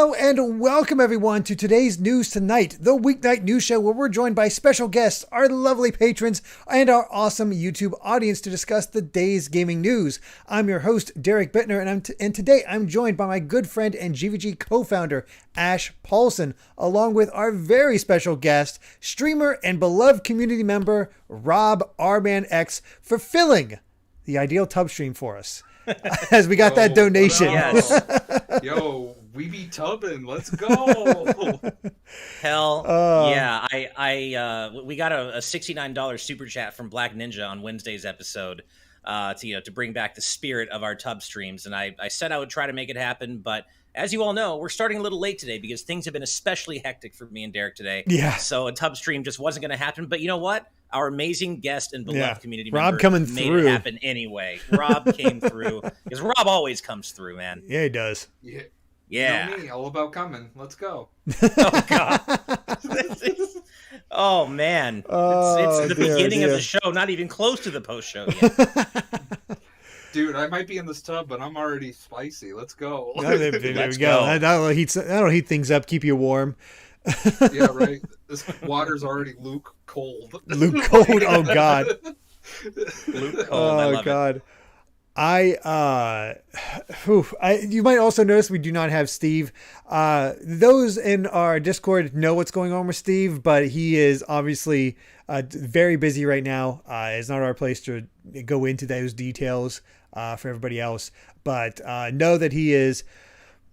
Hello and welcome everyone to today's News Tonight, the weeknight news show where we're joined by special guests, our lovely patrons, and our awesome YouTube audience to discuss the day's gaming news. I'm your host, Derek Bittner, and today I'm joined by my good friend and GVG co-founder, Ash Paulson, along with our very special guest, streamer and beloved community member, Rob-RmanX, fulfilling the ideal tub stream for us. As we got that donation. Yes. Yo, we be tubbing. Let's go. Hell yeah. We got a $69 super chat from Black Ninja on Wednesday's episode to bring back the spirit of our tub streams. And I said I would try to make it happen, but as you all know, we're starting a little late today because things have been especially hectic for me and Derek today. Yeah. So a tub stream just wasn't going to happen. But you know what? Our amazing guest and beloved community Rob member coming made through. it happen anyway. Rob came through because Rob always comes through, man. Yeah, he does. Yeah. Yeah. You know me, all about coming. Let's go. Oh God. Oh man. It's the beginning of the show, not even close to the post show yet. Dude, I might be in this tub, but I'm already spicy. Let's go. There we go. That'll heat things up, keep you warm. Yeah, right. This water's already Luke cold. Luke cold. Oh God. Luke cold. Oh God. You might also notice we do not have Steve. Those in our Discord know what's going on with Steve, but he is obviously very busy right now. It's not our place to go into those details for everybody else, but know that he is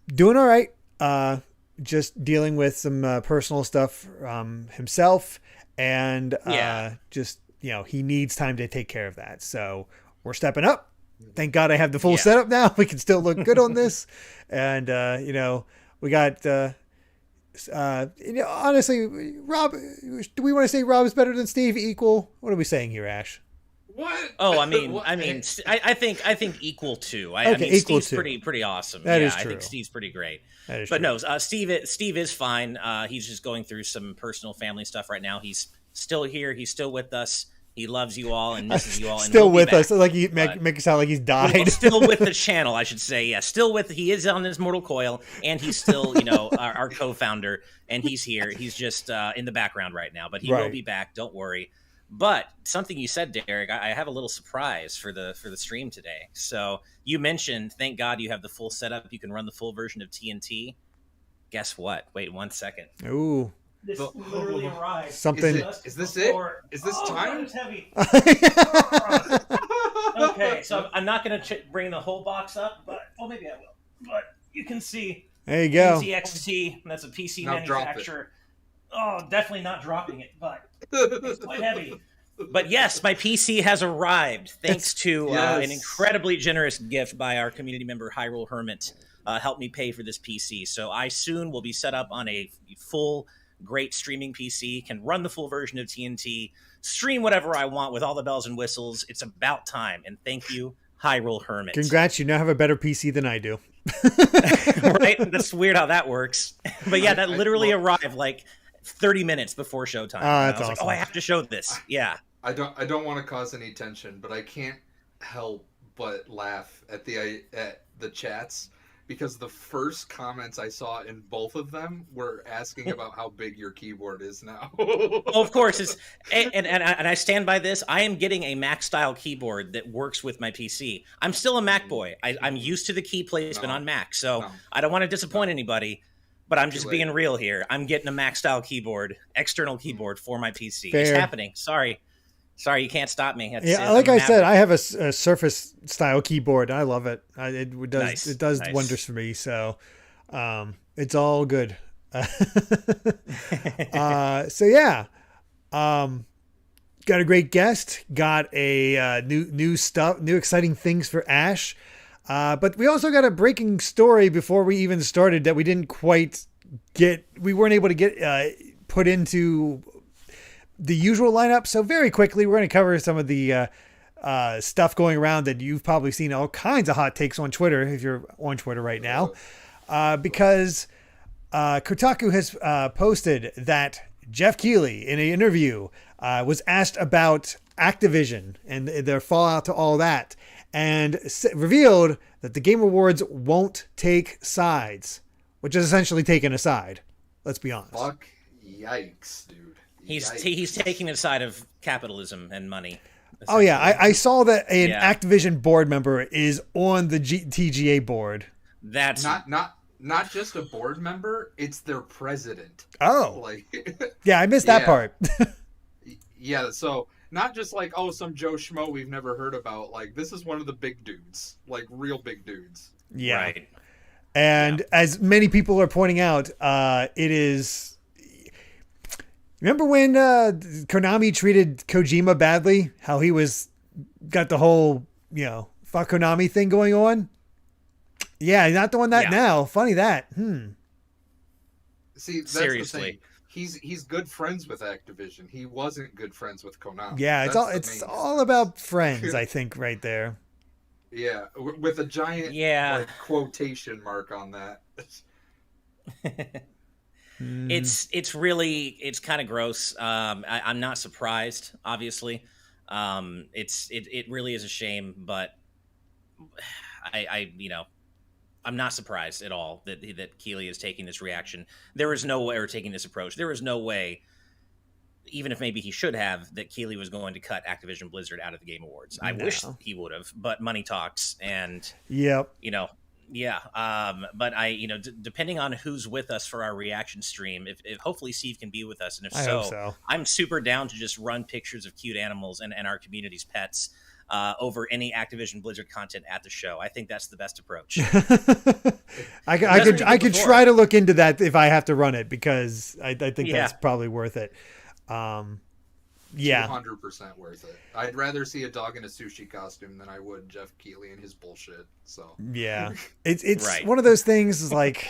doing all right. Just dealing with some personal stuff himself, and he needs time to take care of that. So we're stepping up. Thank God I have the full setup now. We can still look good on this. And, we got, honestly, Rob, do we want to say Rob is better than Steve? Equal? What are we saying here, Ash? What? Oh, I think equal too. Equal Steve's too. pretty awesome. That is true. I think Steve's pretty great. That is but true. no, Steve is fine. He's just going through some personal family stuff right now. He's still here. He's still with us. He loves you all and misses you all. And still with us. Like he make it sound like he's died. Well, still with the channel, I should say. Yeah, he is on his mortal coil, and he's still, our co-founder, and he's here. He's just in the background right now, but he will be back. Don't worry. But something you said, Derek, I have a little surprise for the stream today. So you mentioned, thank God you have the full setup. You can run the full version of TNT. Guess what? Wait 1 second. Ooh. This literally arrived. Something. Is this it? Is this time? It's heavy. Okay, so I'm not going to bring the whole box up, but maybe I will. But you can see. There you go. XT. That's a PC Now manufacturer. Oh, definitely not dropping it, but it's quite heavy. But yes, my PC has arrived thanks to an incredibly generous gift by our community member Hyrule Hermit. Helped me pay for this PC, so I soon will be set up on a full, great streaming PC. Can run the full version of TNT, stream whatever I want with all the bells and whistles. It's about time, and thank you, Hyrule Hermit. Congrats, you now have a better PC than I do. Right? That's weird how that works. But yeah, that literally arrived like 30 minutes before showtime. That's I was awesome. like, I have to show this. Yeah. I don't want to cause any tension, but I can't help but laugh at the chats, because the first comments I saw in both of them were asking about how big your keyboard is now. Oh, of course. And I stand by this. I am getting a Mac style keyboard that works with my PC. I'm still a Mac boy. I'm used to the key placement on Mac, so I don't want to disappoint anybody, but I'm just being real here. I'm getting a Mac style keyboard, external keyboard for my PC. Fair. It's happening. Sorry, you can't stop me. Like I said, I have a Surface style keyboard. I love it. It does Nice. It does Nice. wonders for me. So it's all good. Got a great guest. Got a new exciting things for Ash. But we also got a breaking story before we even started that we didn't quite get. We weren't able to get put into the usual lineup. So very quickly, we're going to cover some of the stuff going around that you've probably seen all kinds of hot takes on Twitter if you're on Twitter right now, because Kotaku has posted that Jeff Keighley in an interview was asked about Activision and their fallout to all that, and revealed that the Game Awards won't take sides. which is essentially taking a side. Let's be honest. Fuck, yikes, dude. He's taking the side of capitalism and money. Oh yeah, I saw that an Activision board member is on the TGA board. That's not just a board member; it's their president. Oh, like yeah, I missed that part. Yeah, so not just like some Joe Schmo we've never heard about. Like this is one of the big dudes, like real big dudes. Yeah, right. And as many people are pointing out, it is. Remember when Konami treated Kojima badly? How he got the whole, fuck Konami thing going on? Yeah, not doing that now. Funny that. See, that's seriously. The thing. He's good friends with Activision. He wasn't good friends with Konami. Yeah, it's all about friends, I think, right there. Yeah, with a giant quotation mark on that. It's kind of gross. I'm not surprised, obviously. It really is a shame, but I'm not surprised at all that Keighley is taking this reaction. There is no way, or taking this approach. There is no way, even if maybe he should have, that Keighley was going to cut Activision Blizzard out of the Game Awards. I wish he would have, but money talks, and but depending on who's with us for our reaction stream, if hopefully Steve can be with us, and if so, I'm super down to just run pictures of cute animals and our community's pets over any Activision Blizzard content at the show. I think that's the best approach. I could try to look into that if I have to run it, because I think that's probably worth it. 200% worth it. I'd rather see a dog in a sushi costume than I would Jeff Keighley and his bullshit. So it's right. One of those things is like,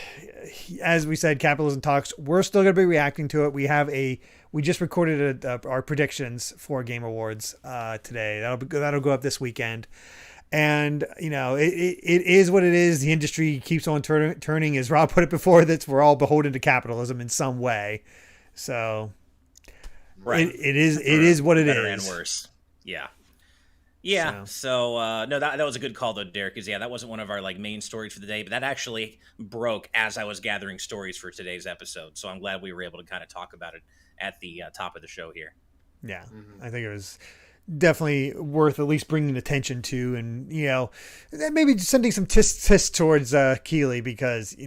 as we said, capitalism talks. We're still going to be reacting to it. We just recorded our predictions for Game Awards today. That'll go up this weekend. And it is what it is. The industry keeps on turning, as Rob put it before. That we're all beholden to capitalism in some way. So. Right. It is what it is. Better and worse. Yeah. So no, that was a good call though, Derek. Because that wasn't one of our main stories for the day, but that actually broke as I was gathering stories for today's episode. So I'm glad we were able to kind of talk about it at the top of the show here. Yeah, I think it was definitely worth at least bringing attention to, and maybe sending some tisk towards Keighley, because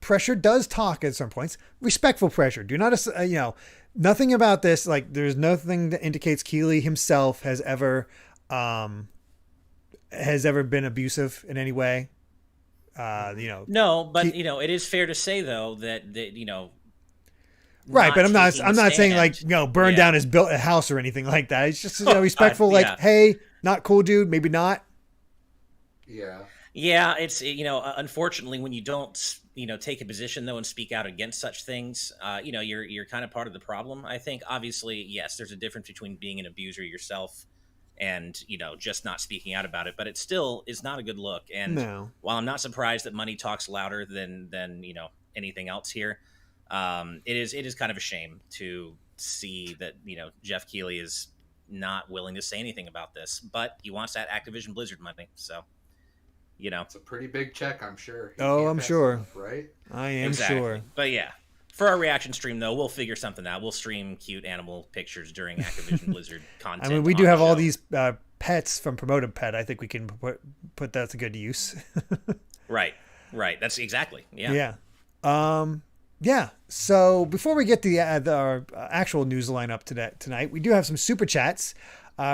pressure does talk at some points. Respectful pressure. Do not nothing about this. There's nothing that indicates Keighley himself has ever been abusive in any way. No, but it is fair to say though that right. But I'm not saying burn down his built a house or anything like that. It's just respectful. Hey, not cool, dude. Maybe not. Yeah. Yeah, it's unfortunately, when you don't take a position though and speak out against such things, you're kind of part of the problem. I think obviously, yes, there's a difference between being an abuser yourself and just not speaking out about it, but it still is not a good look. And while I'm not surprised that money talks louder than anything else here, it is kind of a shame to see that Jeff Keighley is not willing to say anything about this, but he wants that Activision Blizzard money, so. It's a pretty big check, I'm sure. I'm sure. Enough, right? I am sure. But for our reaction stream, though, we'll figure something out. We'll stream cute animal pictures during Activision Blizzard content. I mean, we do have all these pets from Promoted Pet. I think we can put that to good use. Right. That's exactly. Yeah. So before we get to our actual news lineup tonight, we do have some super chats.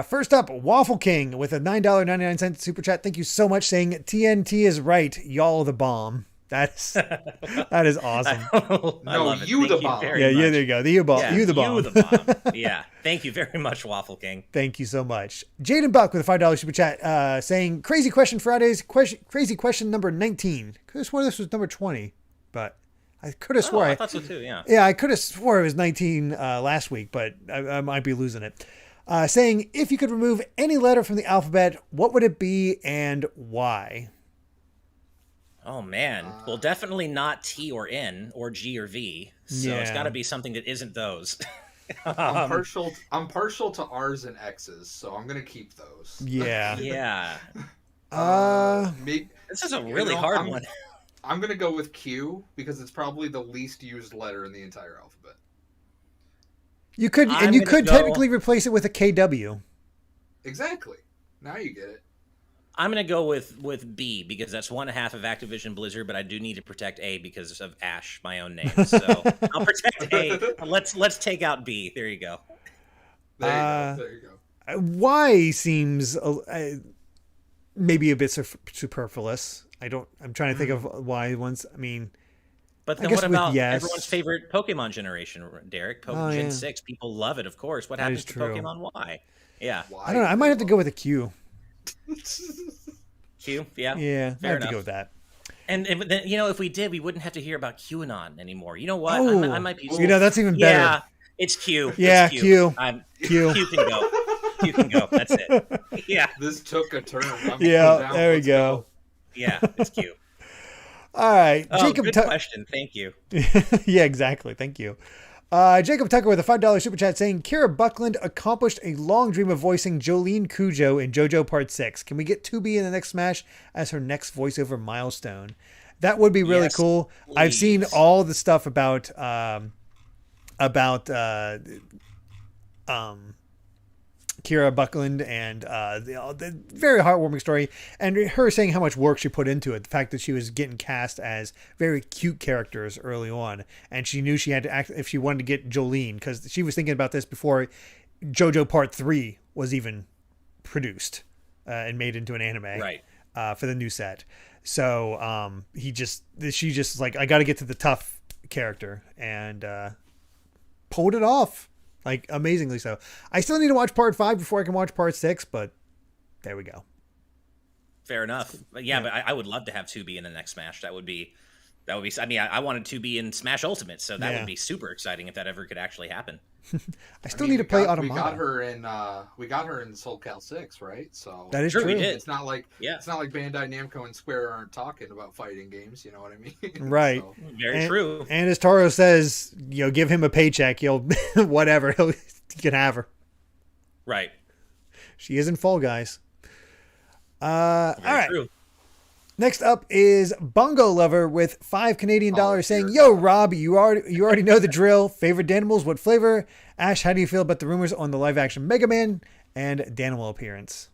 First up, Waffle King with a $9.99 super chat. Thank you so much, saying TNT is right. Y'all the bomb. That is awesome. You the bomb. Yeah, there you go. You the bomb. You the bomb. Yeah. Thank you very much, Waffle King. Thank you so much. Jaden Buck with a $5 super chat, saying crazy question Fridays. Crazy question number 19. Could have sworn this was number 20, but I could have swore. I thought so too. Yeah. Yeah, I could have swore it was 19 last week, but I might be losing it. Saying, if you could remove any letter from the alphabet, what would it be and why? Oh, man. Well, definitely not T or N or G or V. So it's got to be something that isn't those. I'm partial to R's and X's, so I'm going to keep those. Yeah. Yeah. Maybe, this is a really hard one. I'm gonna go with Q because it's probably the least used letter in the entire alphabet. You could technically replace it with a KW. Exactly. Now you get it. I'm going to go with B because that's one half of Activision Blizzard, but I do need to protect A because of Ash, my own name. So I'll protect A. Let's take out B. There you go. There you go. Y seems maybe a bit superfluous. I'm trying to think of Y ones. I mean, but then what about everyone's favorite Pokemon generation, Derek? Gen 6. People love it, of course. What happens to Pokemon Y? Yeah. I don't know. I might have to go with a Q. Q? Yeah. Yeah, I have to go with that. And then, if we did, we wouldn't have to hear about QAnon anymore. You know what? Oh, I might be. That's even better. Yeah, it's Q. Yeah, it's Q. Q can go. Q can go. That's it. Yeah. This took a turn. There we go. Yeah, it's Q. All right. Jacob, good question. Thank you. Yeah, exactly. Thank you. Jacob Tucker with a $5 super chat saying, Kira Buckland accomplished a long dream of voicing Jolene Cujo in JoJo Part 6. Can we get 2B in the next Smash as her next voiceover milestone? That would be really cool. Please. I've seen all the stuff about Kira Buckland and the very heartwarming story, and her saying how much work she put into it. The fact that she was getting cast as very cute characters early on, and she knew she had to act if she wanted to get Jolene, because she was thinking about this before JoJo Part 3 was even produced and made into an anime, right? For the new set. So she just like, I got to get to the tough character, and pulled it off. Like, amazingly so. I still need to watch Part 5 before I can watch Part 6, but there we go. Fair enough. But yeah, but I would love to have 2B in the next Smash. That would be. I mean, I wanted 2B in Smash Ultimate, so that would be super exciting if that ever could actually happen. I still need to play Automata. We got her in Soul Cal 6, right? So that is true. We did. It's not like Bandai Namco and Square aren't talking about fighting games. You know what I mean? Right. So. Very true. And as Taro says, give him a paycheck. He'll whatever. He can have her. Right. She is in Fall Guys. All right. True. Next up is Bongo Lover with $5 Canadian saying, Yo, Rob, you already know the drill. Favorite Danimals, what flavor? Ash, how do you feel about the rumors on the live action Mega Man and Danimal appearance?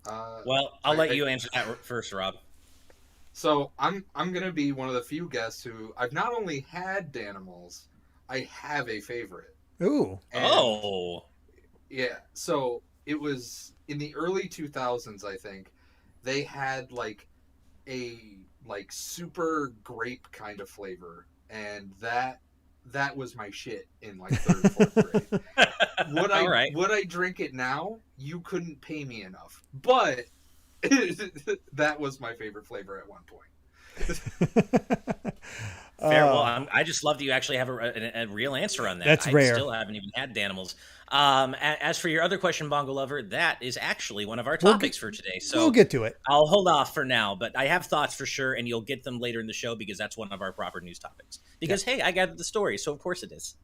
Well, I'll let you answer that first, Rob. So I'm gonna be one of the few guests who I've not only had Danimals, I have a favorite. Ooh. And yeah. So it was in the early 2000s, I think. They had like a super grape kind of flavor, and that was my shit in like 3rd or 4th grade. Would I drink it now? You couldn't pay me enough, but that was my favorite flavor at one point. Fair. Well, I just love that you actually have a real answer on that. That's rare. I still haven't even had Danimals. As for your other question, Bongo Lover, that is actually one of our topics for today. So we'll get to it. I'll hold off for now, but I have thoughts for sure, and you'll get them later in the show because that's one of our proper news topics. Because, hey, I gathered the story, so of course it is.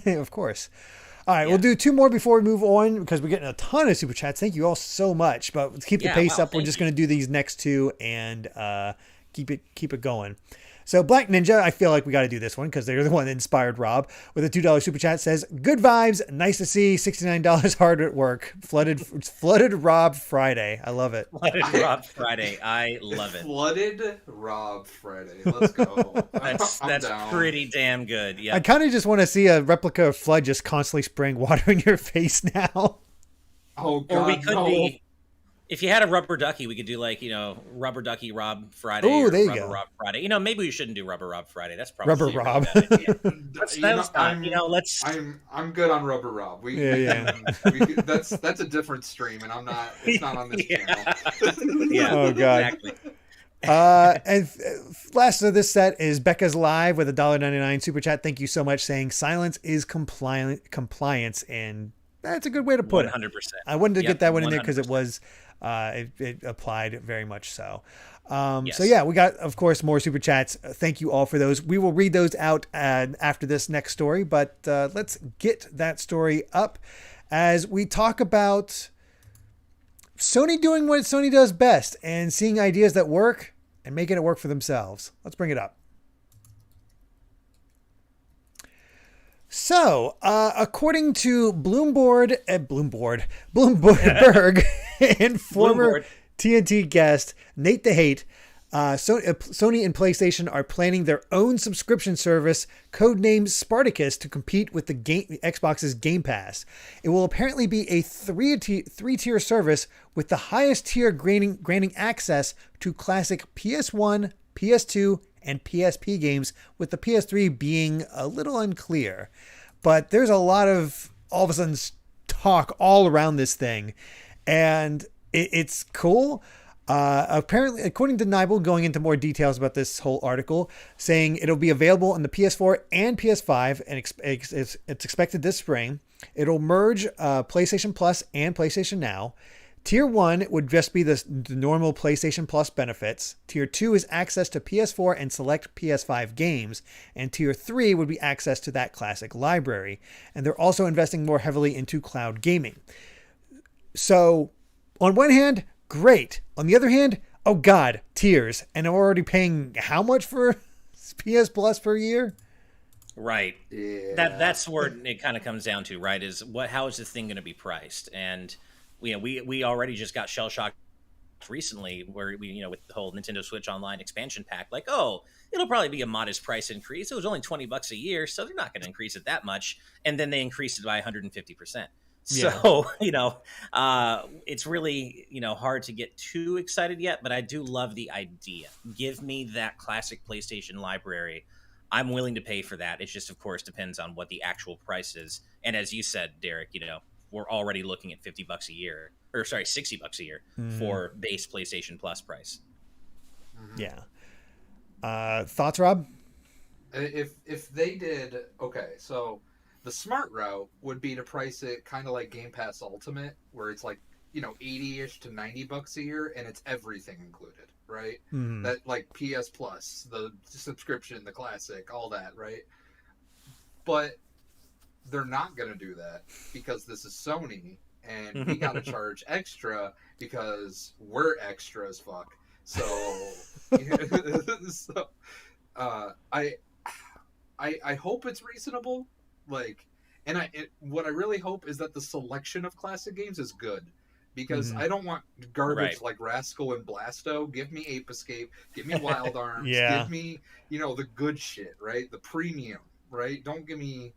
Of course. All right, we'll do 2 more before we move on because we're getting a ton of super chats. Thank you all so much. But let's keep the pace up. We're just going to do these next 2 and keep it going. So Black Ninja, I feel like we got to do this one because they're the one that inspired Rob with a $2 super chat, says, good vibes. Nice to see $69 hard at work. Flooded Rob Friday. I love it. Flooded Rob Friday. I love it. Flooded Rob Friday. Let's go. That's pretty damn good. Yeah. I kind of just want to see a replica of Flood just constantly spraying water in your face now. Oh, God. Or we could be. If you had a rubber ducky, we could do Rubber Ducky Rob Friday. Oh, there you Rubber go. Rob Friday. Maybe we shouldn't do Rubber Rob Friday. That's probably Rubber Rob. Let's. I'm good on Rubber Rob. That's a different stream, and I'm not. It's not on this channel. Yeah. Oh God. Exactly. And last of this set is Becca's Live with a $1.99 super chat. Thank you so much, saying silence is compliance, and that's a good way to put 100%. it. I wanted to get that one in there 100%. because it was. It applied very much so. Yes. So yeah, we got, of course, more super chats. Thank you all for those. We will read those out after this next story, but let's get that story up as we talk about Sony doing what Sony does best and seeing ideas that work and making it work for themselves. Let's bring it up. So, according to Bloomberg and former TNT guest Nate the Hate, Sony and PlayStation are planning their own subscription service, codename Spartacus, to compete with the Xbox's Game Pass. It will apparently be a three-tier service with the highest tier granting access to classic PS1, PS2, and PSP games, with the PS3 being a little unclear. But there's a lot of, all of a sudden, talk all around this thing. And it's cool. Apparently, according to Nibel, going into more details about this whole article, saying it'll be available on the PS4 and PS5, and it's expected this spring. It'll merge PlayStation Plus and PlayStation Now. Tier 1 would just be the normal PlayStation Plus benefits. Tier 2 is access to PS4 and select PS5 games. And Tier 3 would be access to that classic library. And they're also investing more heavily into cloud gaming. So, on one hand, great. On the other hand, oh god, tiers. And I'm already paying how much for PS Plus per year? Right. Yeah. That's where it kind of comes down to, right? Is how is this thing going to be priced? And we already just got shell shocked recently, where we with the whole Nintendo Switch Online expansion pack, like, oh, it'll probably be a modest price increase. It was only $20 a year, so they're not going to increase it that much. And then they increased it by 150%. So, it's really, hard to get too excited yet, but I do love the idea. Give me that classic PlayStation library. I'm willing to pay for that. It just, of course, depends on what the actual price is. And as you said, Derek, we're already looking at $60 a year for base PlayStation Plus price. Yeah. Thoughts, Rob? If they did, okay, so the smart route would be to price it kind of like Game Pass Ultimate, where it's like, 80-ish to $90 a year, and it's everything included, right? That, like, PS Plus, the subscription, the classic, all that, right? But they're not going to do that because this is Sony, and we got to charge extra because we're extra as fuck. So, I hope it's reasonable. Like, and what I really hope is that the selection of classic games is good, because I don't want garbage like Rascal and Blasto. Give me Ape Escape. Give me Wild Arms. Give me, the good shit, right? The premium, right? Don't give me,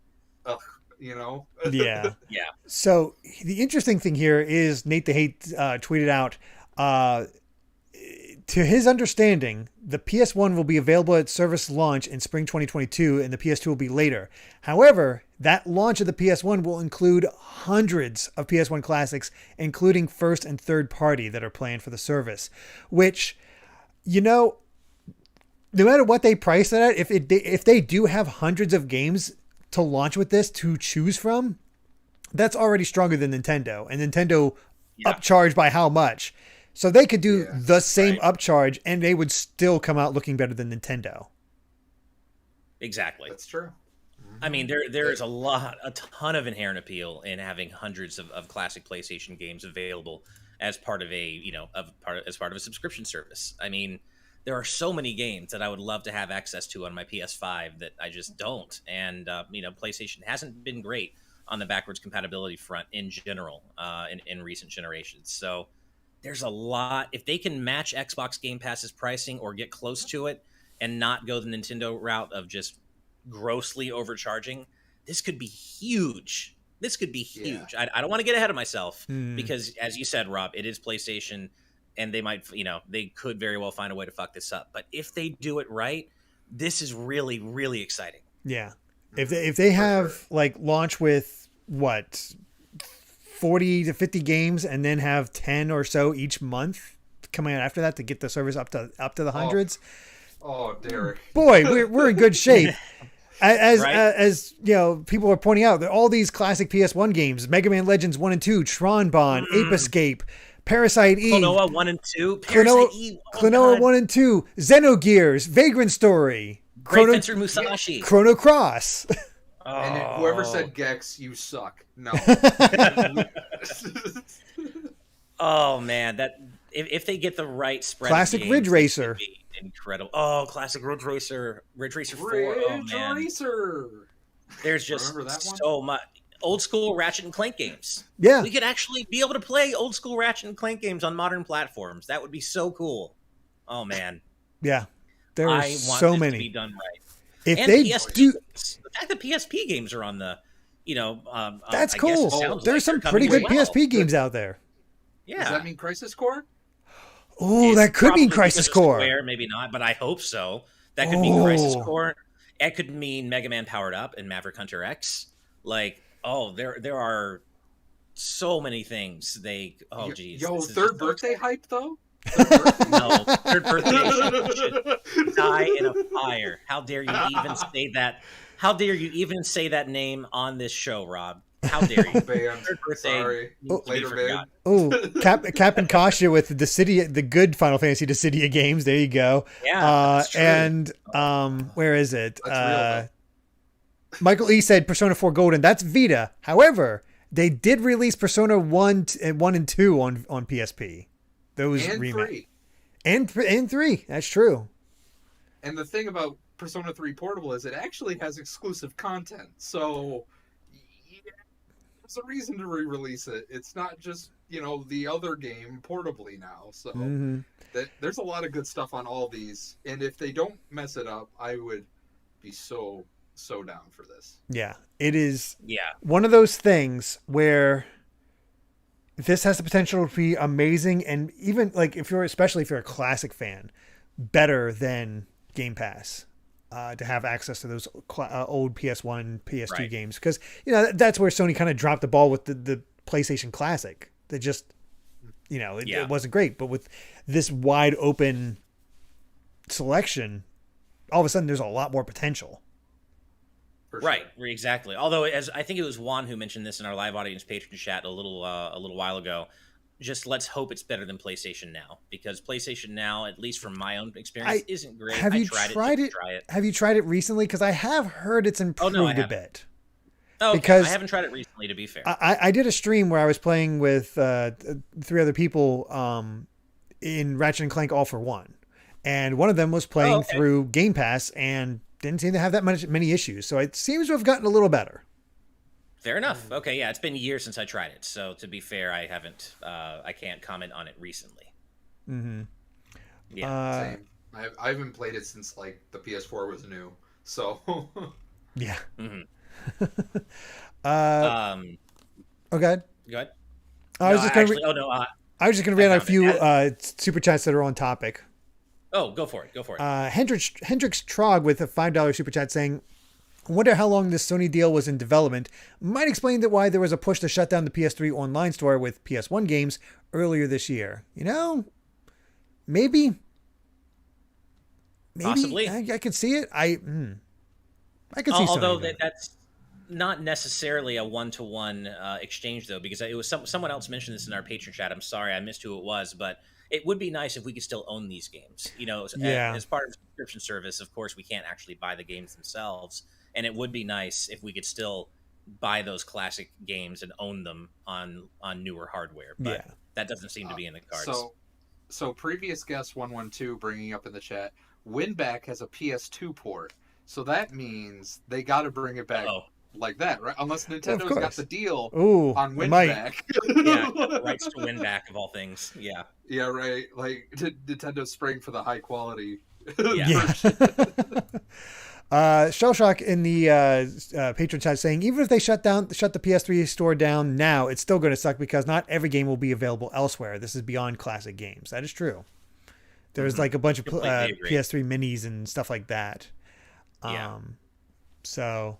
Yeah. So the interesting thing here is Nate the Hate tweeted out, to his understanding, the PS1 will be available at service launch in spring 2022, and the PS2 will be later. However, that launch of the PS1 will include hundreds of PS1 classics, including first and third party that are planned for the service, which, no matter what they price it at, if they do have hundreds of games to launch with this to choose from, that's already stronger than Nintendo, and Nintendo upcharged by how much? So they could do the same upcharge, and they would still come out looking better than Nintendo. Exactly. That's true. I mean, there is a ton of inherent appeal in having hundreds of classic PlayStation games available as part of as part of a subscription service. I mean, there are so many games that I would love to have access to on my PS5 that I just don't. And PlayStation hasn't been great on the backwards compatibility front in general in recent generations. So there's a lot. If they can match Xbox Game Pass's pricing or get close to it and not go the Nintendo route of just grossly overcharging, this could be huge. I don't want to get ahead of myself because, as you said, Rob, it is PlayStation, and they might, they could very well find a way to fuck this up. But if they do it right, this is really, really exciting. Yeah. If they have like launch with 40 to 50 games and then have 10 or so each month coming out after that to get the service up to the hundreds. Oh, Derek. Boy, we're in good shape. As people are pointing out, all these classic PS1 games, Mega Man Legends 1 and 2, Tron Bond, Ape Escape, Parasite Eve, Klonoa 1 and 2, Klonoa 1 and 2, Xenogears, Vagrant Story, Great Fencer Musashi, Chrono Cross. And whoever said Gex, you suck. No. Oh man, that if they get the right spread, classic of games, Ridge Racer. incredible. Oh, classic Ridge Racer 4. Oh, man. Racer. There's just so much. Old school Ratchet and Clank games. Yeah. We could actually be able to play old school Ratchet and Clank games on modern platforms. That would be so cool. Oh, man. Yeah. There are so many. To be done right. If and they PSP do, the fact that PSP games are on the, that's I cool. guess There's some pretty good PSP games out there. Yeah. Does that mean Crisis Core? Oh, that could mean Crisis Core. Square, maybe not, but I hope so. That could mean Crisis Core. It could mean Mega Man Powered Up and Maverick Hunter X. There are so many things. Geez. Yo, third birthday hype though? No, third birthday should die in a fire. How dare you even say that? How dare you even say that name on this show, Rob? How dare you? Third birthday. Sorry. Later, man. Oh, Captain Kasha with the good Final Fantasy Dissidia games. There you go. Yeah. And where is it? That's real, Michael E said Persona 4 Golden. That's Vita. However, they did release Persona 1 and 2 on PSP. Those and remakes. 3. And 3. That's true. And the thing about Persona 3 Portable is it actually has exclusive content. So yeah, there's a reason to re-release it. It's not just, the other game portably now. So there's a lot of good stuff on all these. And if they don't mess it up, I would be so down for this. Yeah, it is. Yeah, one of those things where this has the potential to be amazing, and even especially if you're a classic fan, better than Game Pass to have access to those old PS1, PS2 games, because that's where Sony kind of dropped the ball with the PlayStation Classic. That just it wasn't great, but with this wide open selection, all of a sudden there's a lot more potential. Right, exactly. Although, as I think it was Juan who mentioned this in our live audience patron chat a little while ago, just let's hope it's better than PlayStation Now, because PlayStation Now, at least from my own experience, isn't great. Have you tried it? Have you tried it recently? Because I have heard it's improved a bit. Oh, okay. Because I haven't tried it recently, to be fair. I did a stream where I was playing with 3 other people in Ratchet and Clank All for One, and one of them was playing through Game Pass and didn't seem to have that many issues. So it seems to have gotten a little better. Fair enough. Okay, yeah, it's been years since I tried it. So to be fair, I haven't. I can't comment on it recently. Mm-hmm. Yeah. Same. I haven't played it since the PS4 was new. So. Yeah. Mm-hmm. Okay. Go ahead. I was just going to read out a few super chats that are on topic. Oh, go for it. Hendrix Trog with a $5 super chat saying, I wonder how long this Sony deal was in development. Might explain why there was a push to shut down the PS3 online store with PS1 games earlier this year. Maybe. Possibly. I could see it. I could see. Although that's not necessarily a one-to-one exchange, though, because it was someone else mentioned this in our patron chat. I'm sorry, I missed who it was, but it would be nice if we could still own these games. As part of the subscription service, of course, we can't actually buy the games themselves. And it would be nice if we could still buy those classic games and own them on newer hardware. But that doesn't seem to be in the cards. So previous guest 112 bringing up in the chat, WinBack has a PS2 port. So that means they got to bring it back like that, right? Unless Nintendo's got the deal on WinBack. Yeah, rights to WinBack of all things. Yeah. Yeah, right. Nintendo's spraying for the high quality. Yeah. Shell Shock in the patron chat saying, even if they shut the PS3 store down now, it's still going to suck because not every game will be available elsewhere. This is beyond classic games. That is true. There's a bunch of PS3 minis and stuff like that. Yeah. So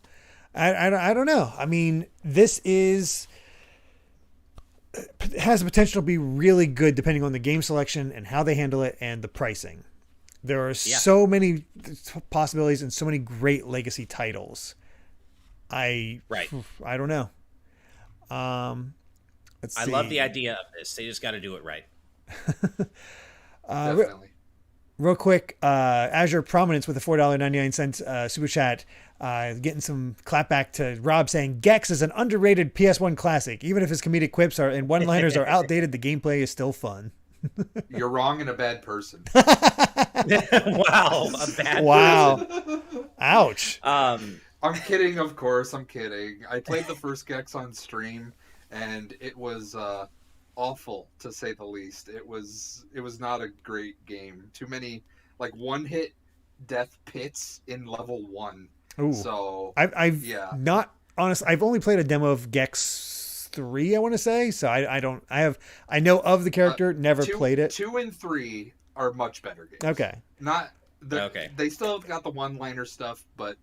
I don't know. I mean, this has the potential to be really good depending on the game selection and how they handle it and the pricing. There are so many possibilities and so many great legacy titles. I don't know. Let's see. I love the idea of this. They just got to do it right. Definitely. Real quick, Azure Prominence with a $4.99 super chat, getting some clapback to Rob saying Gex is an underrated PS1 classic. Even if his comedic quips and one-liners are outdated, the gameplay is still fun. You're wrong and a bad person. Wow, a bad Wow. person. Ouch. I'm kidding, of course. I'm kidding. I played the first Gex on stream, and it was awful to say the least. It was not a great game. Too many like one-hit death pits in level 1. Ooh. So I've not honestly. I've only played a demo of Gex 3. I want to say so. I know of the character. Never played it. 2 and 3 are much better games. Okay. Not okay. They still have got the one-liner stuff, but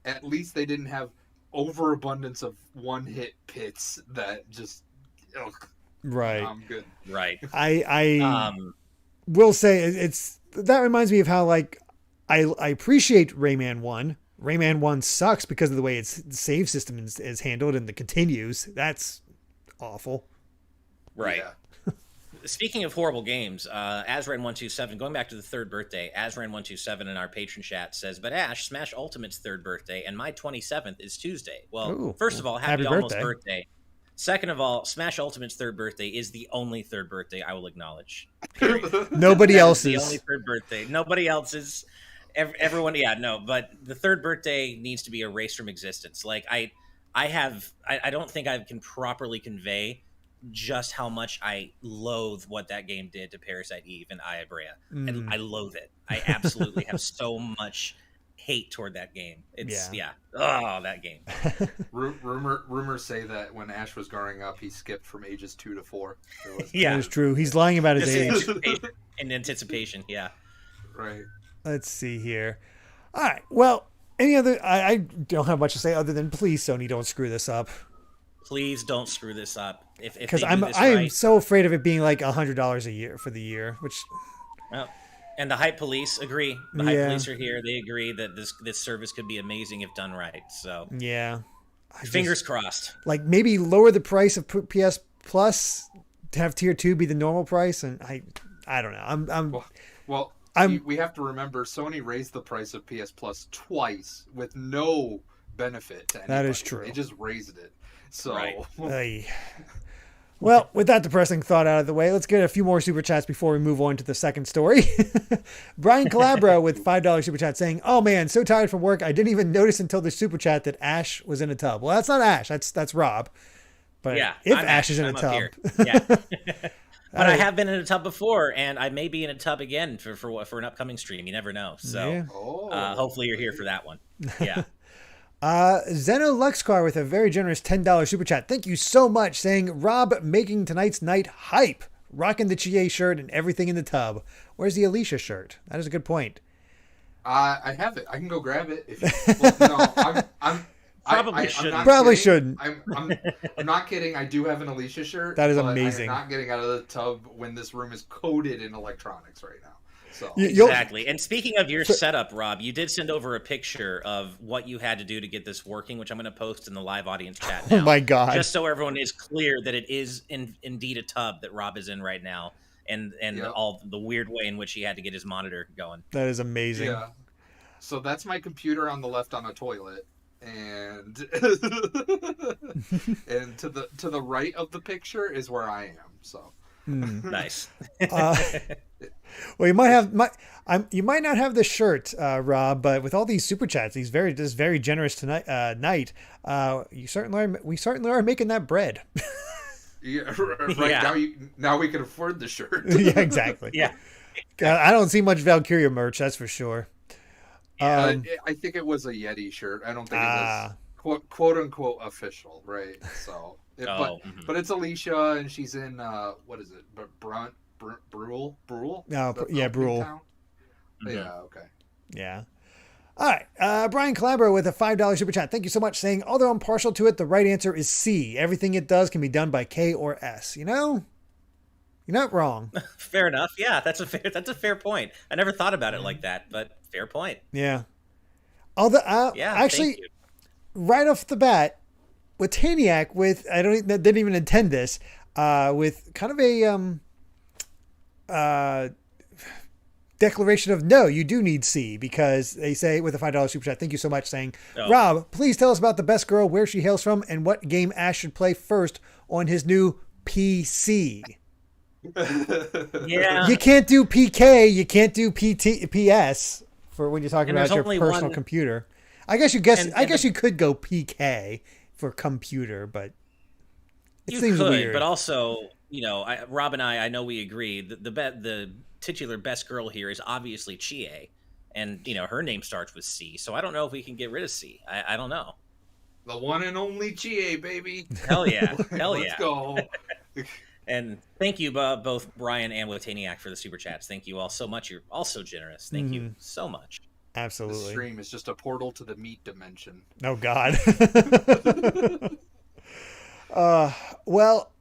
at least they didn't have overabundance of one-hit pits that just. Ugh, right. I'm good. Right. I will say that reminds me of how like I appreciate Rayman 1. Rayman 1 sucks because of the way its save system is handled and the continues. That's awful. Right. Yeah. Speaking of horrible games, Azran127, going back to the third birthday, Azran127 in our patron chat says, but Ash, Smash Ultimate's third birthday, and my 27th is Tuesday. Well, Ooh, first of all, happy almost birthday. Second of all, Smash Ultimate's third birthday is the only third birthday I will acknowledge. Period. Nobody else's. The only third birthday. Nobody else's. Everyone, yeah, no. But the third birthday needs to be erased from existence. Like I don't think I can properly convey just how much I loathe what that game did to Parasite Eve and Aya Brea. And I loathe it. I absolutely have so much hate toward that game. It's oh, that game. Rumors say that when Ash was growing up, he skipped from ages 2 to 4. Yeah, that is true. He's lying about his age. In anticipation, yeah. Right. Let's see here. All right. Well, any other? I don't have much to say other than please, Sony, don't screw this up. Please don't screw this up. Because I am so afraid of it being like $100 a year for the year, which. Well, and the hype police agree. The hype police are here. They agree that this service could be amazing if done right. So yeah, fingers crossed. Like maybe lower the price of PS Plus to have Tier 2 be the normal price, and I don't know. We have to remember Sony raised the price of PS Plus twice with no benefit to anybody. That is true. They just raised it. So. Right. Well, with that depressing thought out of the way, let's get a few more super chats before we move on to the second story. Brian Calabro with $5 super chat saying, "Oh man, so tired from work. I didn't even notice until the super chat that Ash was in a tub." Well, that's not Ash. That's Rob. But yeah, if Ash is in a tub. Yeah. But I have been in a tub before, and I may be in a tub again for an upcoming stream. You never know. So hopefully you're here for that one. Yeah. Zeno Luxcar with a very generous $10 super chat. Thank you so much, saying, "Rob making tonight's night hype. Rocking the Chie shirt and everything in the tub. Where's the Alicia shirt?" That is a good point. I have it. I can go grab it. Probably shouldn't. Probably shouldn't. I'm not kidding. I do have an Alicia shirt. That is amazing. I'm not getting out of the tub when this room is coated in electronics right now. So exactly. And speaking of your setup, Rob, you did send over a picture of what you had to do to get this working, which I'm going to post in the live audience chat now. Oh my God. Just so everyone is clear that it is indeed a tub that Rob is in right now, and all the weird way in which he had to get his monitor going. That is amazing. Yeah. So that's my computer on the left on a toilet. And and to the right of the picture is where I am. So nice. Well, you might not have the shirt, Rob, but with all these super chats, this very generous night, we certainly are making that bread. Yeah, right. Yeah. Now we can afford the shirt. Yeah, exactly. Yeah. I don't see much Valkyria merch, that's for sure. I think it was a Yeti shirt. I don't think it was quote unquote official, right? So, but it's Alicia, and she's in what is it? Brule? Yeah, Brule. Mm-hmm. Yeah. Okay. Yeah. All right. Brian Calabro with a $5 super chat. Thank you so much, saying, "Although I'm partial to it, the right answer is C. Everything it does can be done by K or S." You know, you're not wrong. Fair enough. Yeah, that's a fair point. I never thought about it like that, but fair point. Yeah. Although, actually, right off the bat, with Taniac, didn't even intend this, with kind of a declaration of no, you do need C, because they say with a $5 super chat, thank you so much, saying, "Rob, please tell us about the best girl, where she hails from, and what game Ash should play first on his new PC." Yeah. You can't do PK. You can't do PS for when you're talking And about there's your only personal one- computer. I guess you guess. and I guess the- you could go PK for computer, but it You seems could, weird. but also, Rob and I know we agree that the titular best girl here is obviously Chie, and her name starts with C. So I don't know if we can get rid of C. I don't know. The one and only Chie, baby. Hell yeah, hell yeah. Let's go. And thank you, both Brian and Wataniac, for the super chats. Thank you all so much. You're all so generous. Thank you so much. The Absolutely. stream is just a portal to the meat dimension. Oh God.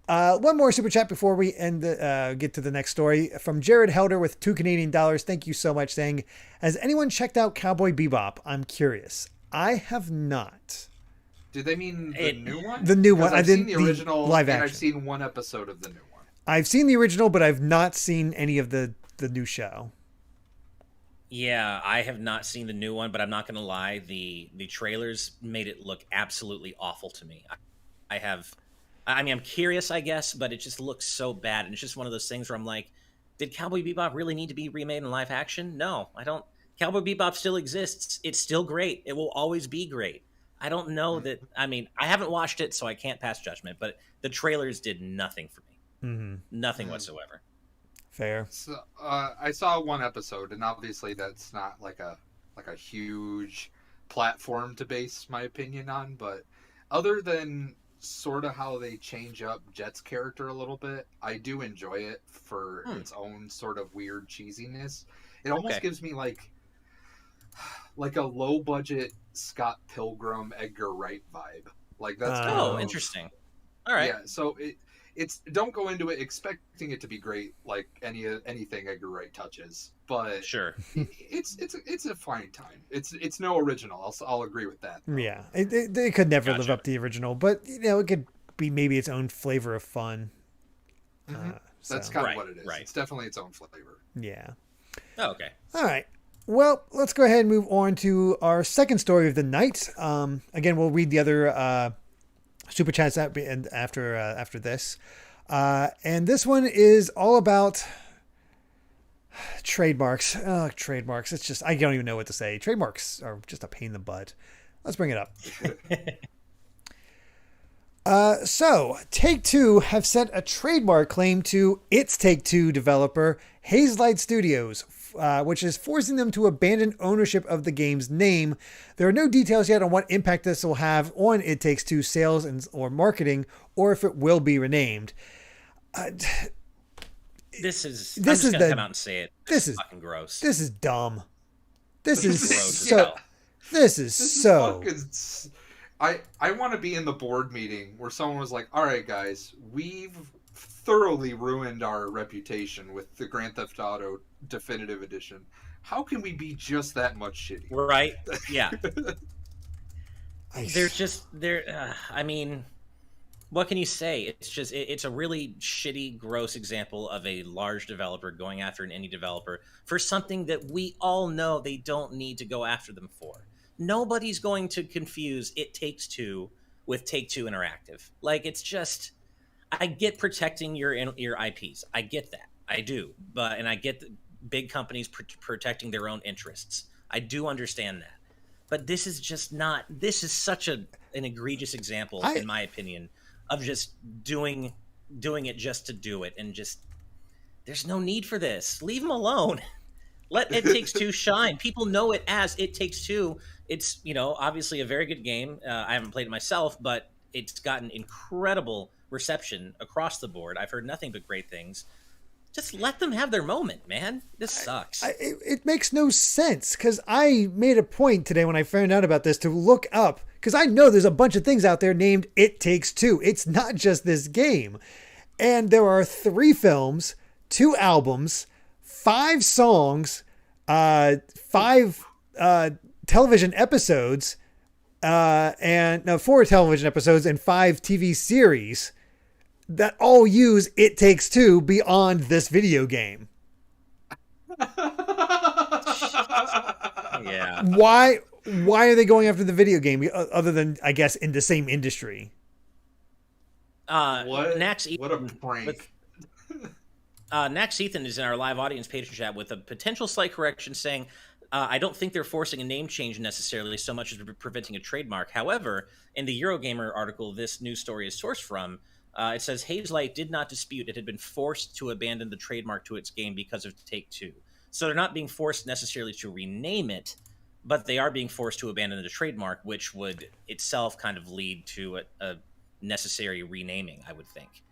One more super chat before we get to the next story from Jared Helder with $2 Canadian. Thank you so much. Saying, has anyone checked out Cowboy Bebop? I'm curious. I have not. Do they mean the new one? The new one. I've seen the the original, live and action. I've seen one episode of the new one. I've seen the original, but I've not seen any of the new show. Yeah, I have not seen the new one, but I'm not going to lie. The trailers made it look absolutely awful to me. I'm curious, I guess, but it just looks so bad. And it's just one of those things where I'm like, did Cowboy Bebop really need to be remade in live action? No, I don't. Cowboy Bebop still exists. It's still great. It will always be great. I don't know that. I haven't watched it, so I can't pass judgment, but the trailers did nothing for me. Mm-hmm. Nothing whatsoever. Fair. So, I saw one episode, and obviously that's not like a huge platform to base my opinion on, but other than sort of how they change up Jet's character a little bit, I do enjoy it for its own sort of weird cheesiness. It almost gives me like a low budget Scott Pilgrim Edgar Wright vibe. Like that's kind of, interesting. All right. Yeah, so it's don't go into it expecting it to be great like anything Edgar Wright touches, but Sure. it's a fine time. It's no original. I'll agree with that. Though. Yeah, it could never live up to the original, but it could be maybe its own flavor of fun. That's kind of Right, what it is. right. It's definitely its own flavor. Yeah. Oh, okay. All right. Well, let's go ahead and move on to our second story of the night. Again, we'll read the other super chats after this. And this one is all about trademarks. Trademarks. It's just, I don't even know what to say. Trademarks are just a pain in the butt. Let's bring it up. So, Take-Two have sent a trademark claim to its Take-Two developer, Hazelight Studios, which is forcing them to abandon ownership of the game's name. There are no details yet on what impact this will have on It Takes-Two sales or marketing, or if it will be renamed. I'm just gonna come out and say it. This is fucking gross. This is dumb. This is gross so. as hell. This is so. I want to be in the board meeting where someone was like, "All right, guys, we've thoroughly ruined our reputation with the Grand Theft Auto Definitive Edition. How can we be just that much shitty?" Right? Yeah. I mean, what can you say? It's just it's a really shitty, gross example of a large developer going after an indie developer for something that we all know they don't need to go after them for. Nobody's going to confuse It Takes-Two with Take-Two Interactive. Like, it's just, I get protecting your IPs. I get that. I do. And I get big companies protecting their own interests. I do understand that. But this is just not, this is such an egregious example, in my opinion, of just doing it just to do it. And just, there's no need for this. Leave them alone. Let It Takes-Two shine. People know it as It Takes-Two. It's, obviously a very good game. I haven't played it myself, but it's gotten incredible reception across the board. I've heard nothing but great things. Just let them have their moment, man. This sucks. It makes no sense, because I made a point today when I found out about this to look up, because I know there's a bunch of things out there named It Takes-Two. It's not just this game. And there are 3 films, 2 albums, 5 songs, 5 television episodes, 4 television episodes and 5 TV series that all use It Takes-Two beyond this video game. Yeah. Why are they going after the video game other than, I guess, in the same industry? What Nax, a prank. Nax Ethan is in our live audience patron chat with a potential slight correction saying, I don't think they're forcing a name change necessarily so much as preventing a trademark. However, in the Eurogamer article this news story is sourced from, it says Hazelight did not dispute it had been forced to abandon the trademark to its game because of Take-Two. So they're not being forced necessarily to rename it, but they are being forced to abandon the trademark, which would itself kind of lead to a necessary renaming, I would think.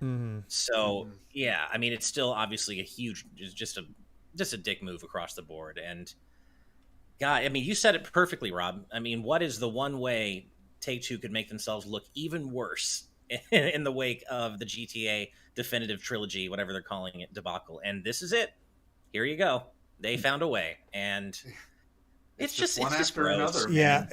So yeah, I mean, it's still obviously a huge, just a dick move across the board. And God, I mean, you said it perfectly, Rob. I mean, what is the one way Take-Two could make themselves look even worse in the wake of the GTA definitive trilogy, whatever they're calling it, debacle? And this is it. Here you go. They found a way, and it's just one after another. Yeah,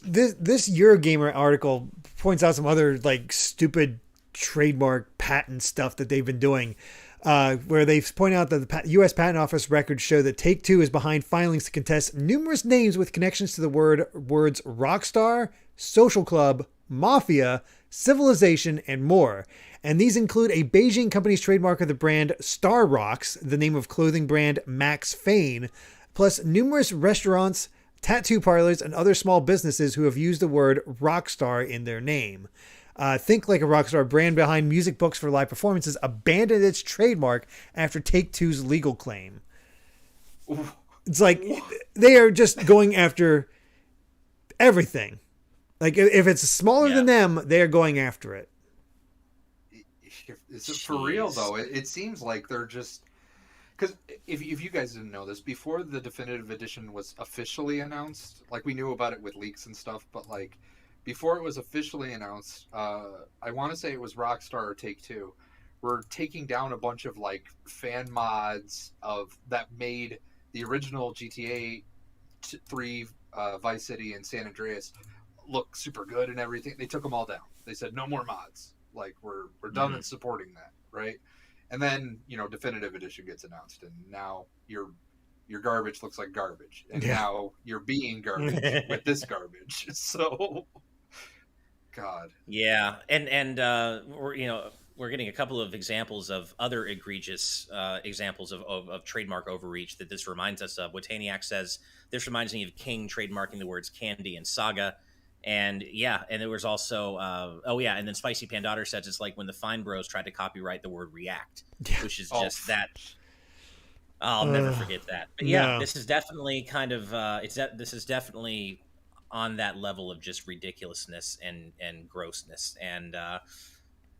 this Eurogamer article points out some other like stupid trademark patent stuff that they've been doing, where they've pointed out that the U.S. Patent Office records show that Take-Two is behind filings to contest numerous names with connections to the words Rockstar, Social Club, Mafia, Civilization, and more. And these include a Beijing company's trademark of the brand Star Rocks, the name of clothing brand Max Fane, plus numerous restaurants, tattoo parlors, and other small businesses who have used the word Rockstar in their name. Think Like a Rockstar brand behind music books for live performances abandoned its trademark after Take-Two's legal claim. It's like they are just going after everything. Like if it's smaller than them, they are going after it. Is it for real though? It seems like they're just, because if you guys didn't know this, before the definitive edition was officially announced, like we knew about it with leaks and stuff, but like before it was officially announced, I want to say it was Rockstar or Take-Two, were taking down a bunch of like fan mods that made the original GTA 3, Vice City, and San Andreas look super good and everything. They took them all down. They said no more mods. Like we're done in supporting that, right? And then definitive edition gets announced, and now your garbage looks like garbage, and now you're being garbage with this garbage. So, God, yeah, and we're getting a couple of examples of other egregious examples of trademark overreach that this reminds us of. Wotaniac says this reminds me of King trademarking the words candy and saga. And there was also, and then Spicy Pandotter says it's like when the Fine Bros tried to copyright the word react, which is just that. I'll never forget that. But this is definitely kind of, this is definitely on that level of just ridiculousness and grossness. And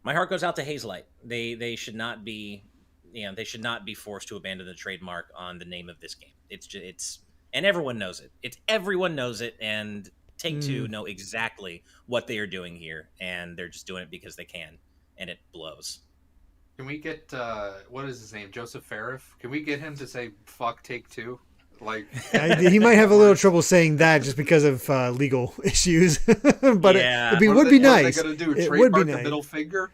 my heart goes out to Hazelight. They should not be, they should not be forced to abandon the trademark on the name of this game. And everyone knows it. Everyone knows it. And Take-Two know exactly what they are doing here, and they're just doing it because they can, and it blows. Can we get what is his name, Joseph Farif? Can we get him to say "fuck Take-Two"? Like he might have a little trouble saying that just because of legal issues, but it would be nice. What are they gonna do? It would be nice. The middle finger.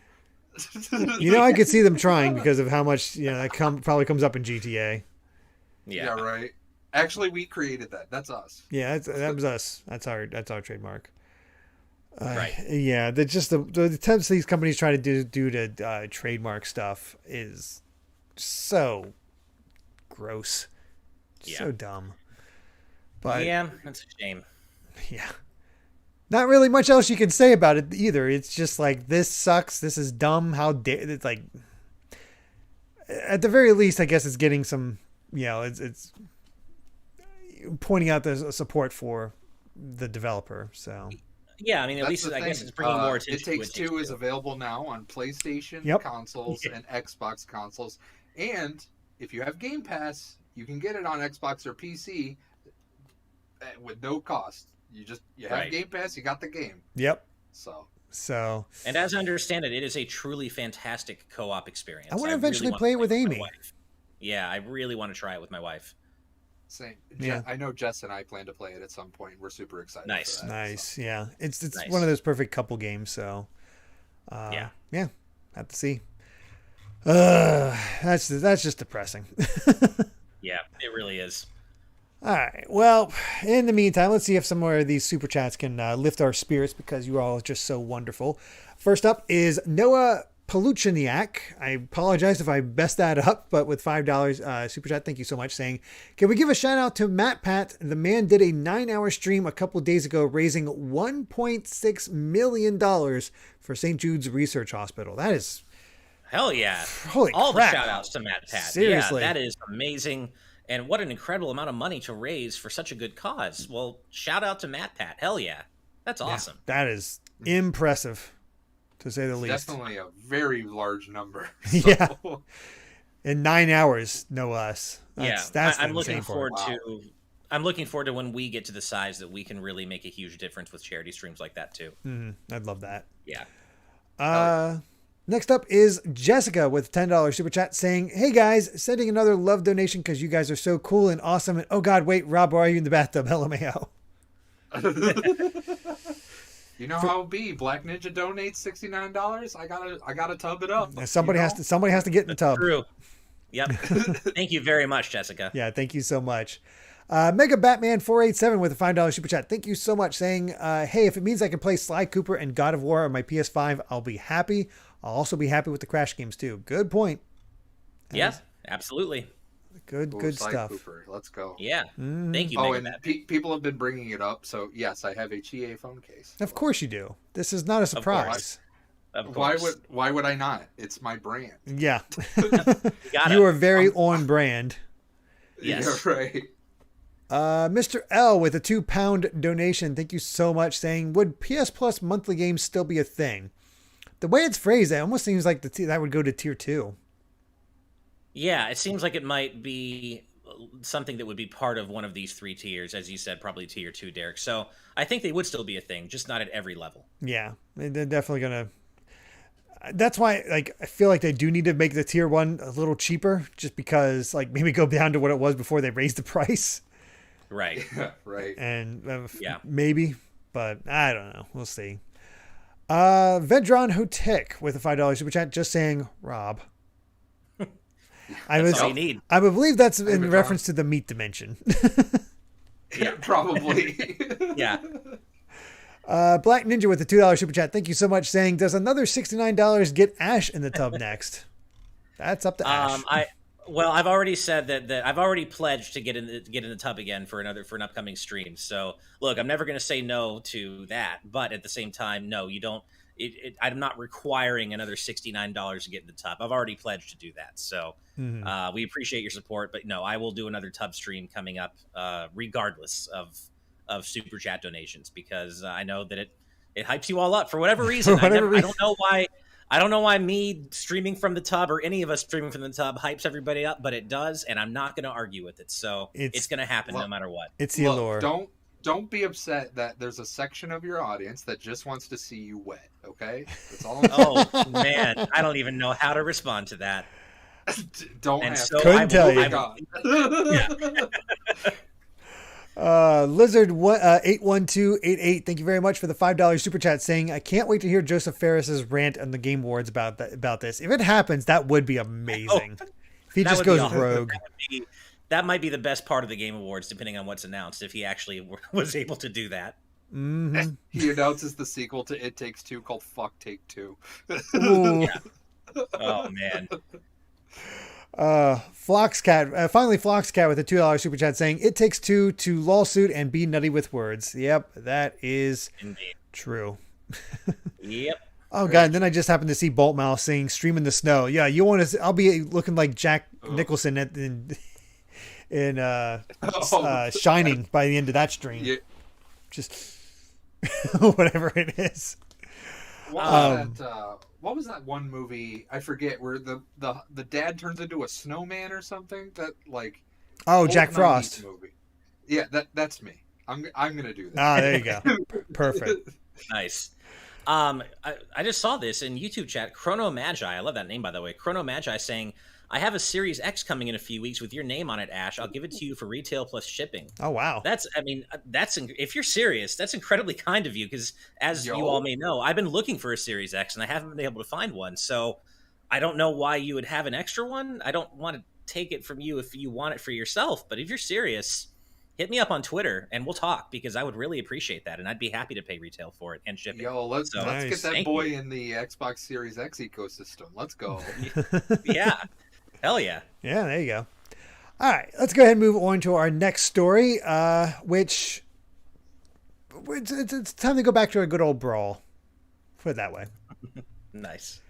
I could see them trying because of how much that probably comes up in GTA. Yeah, right. Actually, we created that. That's us. Yeah, that was us. That's our trademark. Right. Yeah, the attempts these companies try to do to trademark stuff is so gross, so dumb. But yeah, that's a shame. Yeah, not really much else you can say about it either. It's just like, this sucks. This is dumb. How dare? It's like, at the very least, I guess it's getting some. It's pointing out the support for the developer. So yeah, I mean, at least I guess it's bringing more attention. It Takes Two is available now on PlayStation consoles and Xbox consoles, and if you have Game Pass, you can get it on Xbox or PC with no cost. You have Game Pass, you got the game. Yep. So and as I understand it, it is a truly fantastic co-op experience. I want to eventually play it with Amy. Yeah, I really want to try it with my wife. Same. Yeah. I know Jess and I plan to play it at some point. We're super excited. Nice. For that, nice. So. Yeah. It's nice. One of those perfect couple games. So, yeah. Have to see. That's just depressing. Yeah, it really is. All right. Well, in the meantime, let's see if some more of these super chats can lift our spirits, because you all are just so wonderful. First up is Noah Paluchiniak, I apologize if I messed that up, but with $5 super chat, thank you so much, saying, can we give a shout out to Matt Pat? The man did a 9-hour stream a couple days ago, raising $1.6 million for St. Jude's Research Hospital. That is... Hell yeah. Holy All crap. the shout outs to Matt Pat. Seriously. Yeah, that is amazing. And what an incredible amount of money to raise for such a good cause. Well, shout out to Matt Pat. Hell yeah. That's awesome. Yeah, that is impressive, to say the least. Definitely a very large number. So. Yeah. In 9 hours, no less. I'm looking forward to... I'm looking forward to when we get to the size that we can really make a huge difference with charity streams like that, too. I'd love that. Yeah. Next up is Jessica with $10 super chat saying, hey guys, sending another love donation because you guys are so cool and awesome. And oh God, wait, Rob, why are you in the bathtub? LMAO. You know how it be. Black Ninja donates $69. I gotta tub it up. Somebody has to get in the tub. True. Yep. Thank you very much, Jessica. Yeah, thank you so much. Mega Batman 487 with a $5 super chat. Thank you so much, saying, hey, if it means I can play Sly Cooper and God of War on my PS5, I'll be happy. I'll also be happy with the Crash games too. Good point. Yes, absolutely. Good Sly stuff. Cooper. Let's go. Yeah. Thank you, Mega Bat. People have been bringing it up, so yes, I have a GA phone case. Of course you do. This is not a surprise. Of course. Why would I not? It's my brand. Yeah. You are very on brand. Yes. Yeah, right. Mr. L with a £2 donation. Thank you so much, saying, would PS Plus monthly games still be a thing? The way it's phrased, it almost seems like that would go to tier 2. Yeah, it seems like it might be something that would be part of one of these 3 tiers, as you said, probably tier 2, Derek. So I think they would still be a thing, just not at every level. Yeah, they're definitely going to. That's why, I feel like they do need to make the tier 1 a little cheaper, just because, maybe go down to what it was before they raised the price. Right. Yeah, right. And yeah, maybe, but I don't know. We'll see. Vedron Hotek with a $5 super chat, just saying, Rob. That's all you need. I believe that's in reference to the meat dimension. Yeah, probably. Yeah. Black Ninja with a $2 super chat. Thank you so much, saying, does another $69 get Ash in the tub next? That's up to Ash. I've already said that I've already pledged to get in the tub again for an upcoming stream. So look, I'm never going to say no to that, but at the same time, no, you don't. I'm not requiring another $69 to get in the tub. I've already pledged to do that. So we appreciate your support, but no, I will do another tub stream coming up, regardless of super chat donations, because I know that it hypes you all up for whatever reason. I don't know why. I don't know why me streaming from the tub or any of us streaming from the tub hypes everybody up, but it does, and I'm not going to argue with it. So it's going to happen no matter what. It's the allure. Don't be upset that there's a section of your audience that just wants to see you wet, okay? That's all I'm Oh, man. I don't even know how to respond to that. Couldn't tell you. Lizard 81288, thank you very much for the $5 super chat, saying, I can't wait to hear Joseph Ferris's rant on the Game Awards about this. If it happens, that would be amazing. If he just goes rogue. That might be the best part of the Game Awards, depending on what's announced, if he actually was able to do that. Mm-hmm. He announces the sequel to It Takes Two called Fuck Take Two. Yeah. Oh, man. Floxcat, finally Floxcat with a $2 super chat, saying, it takes two to lawsuit and be nutty with words. Yep, that is indeed true. Yep. Oh God! And then I just happened to see Bolt Mouse saying "Stream in the Snow." Yeah, you want to? I'll be looking like Jack Nicholson in Shining by the end of that stream. Yeah. Just whatever it is. What was that one movie? I forget, where the dad turns into a snowman or something. That Jack Frost. Movie. Yeah, that's me. I'm gonna do that. Ah, there you go. Perfect. Nice. I just saw this in YouTube chat. Chrono Magi, I love that name, by the way. Chrono Magi saying, I have a Series X coming in a few weeks with your name on it, Ash. I'll give it to you for retail plus shipping. Oh, wow. That's if you're serious, that's incredibly kind of you, because as you all may know, I've been looking for a Series X and I haven't been able to find one. So I don't know why you would have an extra one. I don't want to take it from you if you want it for yourself, but if you're serious, hit me up on Twitter and we'll talk, because I would really appreciate that, and I'd be happy to pay retail for it and ship it. Yo, let's Nice. get that Thank boy you. in the Xbox Series X ecosystem. Let's go. Yeah, hell yeah. Yeah, there you go. All right, let's go ahead and move on to our next story, which it's time to go back to a good old brawl. Put it that way. Nice.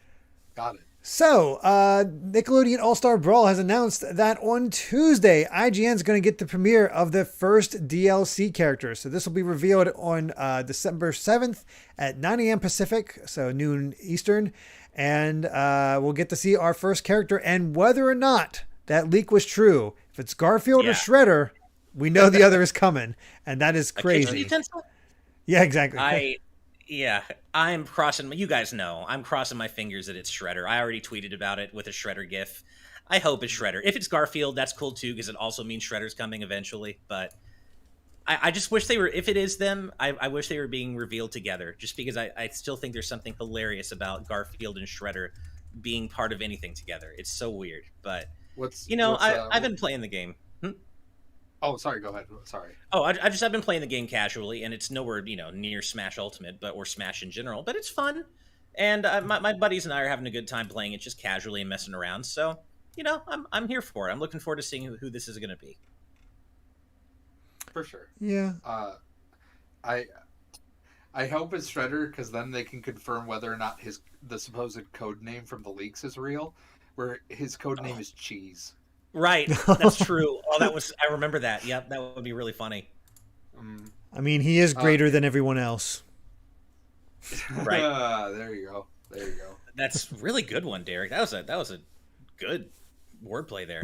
Got it. So, Nickelodeon All-Star Brawl has announced that on Tuesday, IGN's going to get the premiere of the first DLC character. So this will be revealed on December 7th at 9 a.m. Pacific, so noon Eastern. And we'll get to see our first character, and whether or not that leak was true. If it's Garfield or Shredder, we know the other is coming, and that is crazy. Yeah, exactly. I'm crossing. You guys know I'm crossing my fingers that it's Shredder. I already tweeted about it with a Shredder GIF. I hope it's Shredder. If it's Garfield, that's cool too, because it also means Shredder's coming eventually. But I just wish they were. If it is them, I wish they were being revealed together. Just because I still think there's something hilarious about Garfield and Shredder being part of anything together. It's so weird. But I've been playing the game. Oh, sorry. Go ahead. Sorry. Oh, I've been playing the game casually, and it's nowhere near Smash Ultimate, or Smash in general. But it's fun, and my buddies and I are having a good time playing it, just casually and messing around. So I'm here for it. I'm looking forward to seeing who this is going to be. For sure. Yeah. I hope it's Shredder, because then they can confirm whether or not the supposed code name from the leaks is real, where his code name is Cheese. Right, that's true. I remember that. Yep, that would be really funny. I mean, he is greater than everyone else. Right. There you go. That's a really good one, Derek. That was a good wordplay there.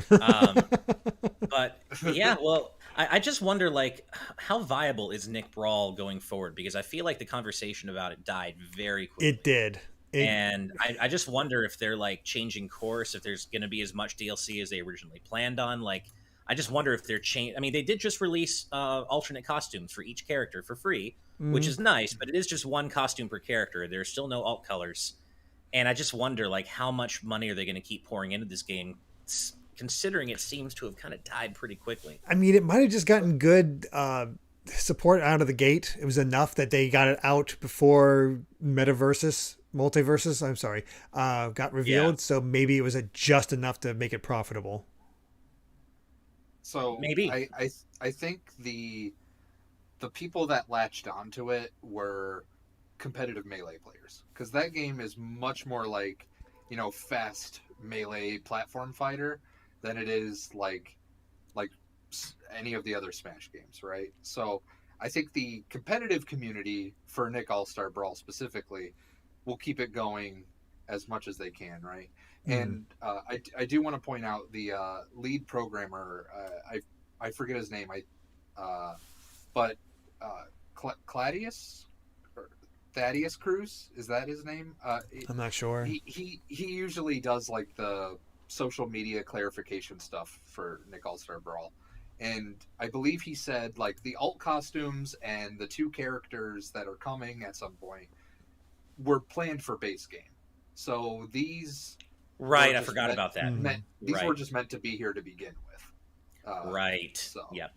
But yeah, well, I just wonder, like, how viable is Nick Brawl going forward? Because I feel like the conversation about it died very quickly. It did. And I just wonder if they're like changing course, if there's going to be as much DLC as they originally planned on. Like, I just wonder if they're I mean, they did just release alternate costumes for each character for free, which is nice, but it is just one costume per character. There's still no alt colors. And I just wonder, like, how much money are they going to keep pouring into this game, considering it seems to have kind of died pretty quickly. I mean, it might have just gotten good support out of the gate. It was enough that they got it out before multiverses, got revealed. Yeah. So maybe it was just enough to make it profitable. So maybe I think the people that latched onto it were competitive Melee players, because that game is much more like, fast Melee platform fighter than it is like any of the other Smash games, right? So I think the competitive community for Nick All-Star Brawl specifically will keep it going as much as they can, right? And I do want to point out the lead programmer. I forget his name. But Claudius or Thaddeus Cruz, is that his name? I'm not sure. He usually does like the social media clarification stuff for Nick All-Star Brawl. And I believe he said, like, the alt costumes and the two characters that are coming at some point were planned for base game. So these... Right, I forgot about that. These were just meant to be here to begin with. Right. So. Yep.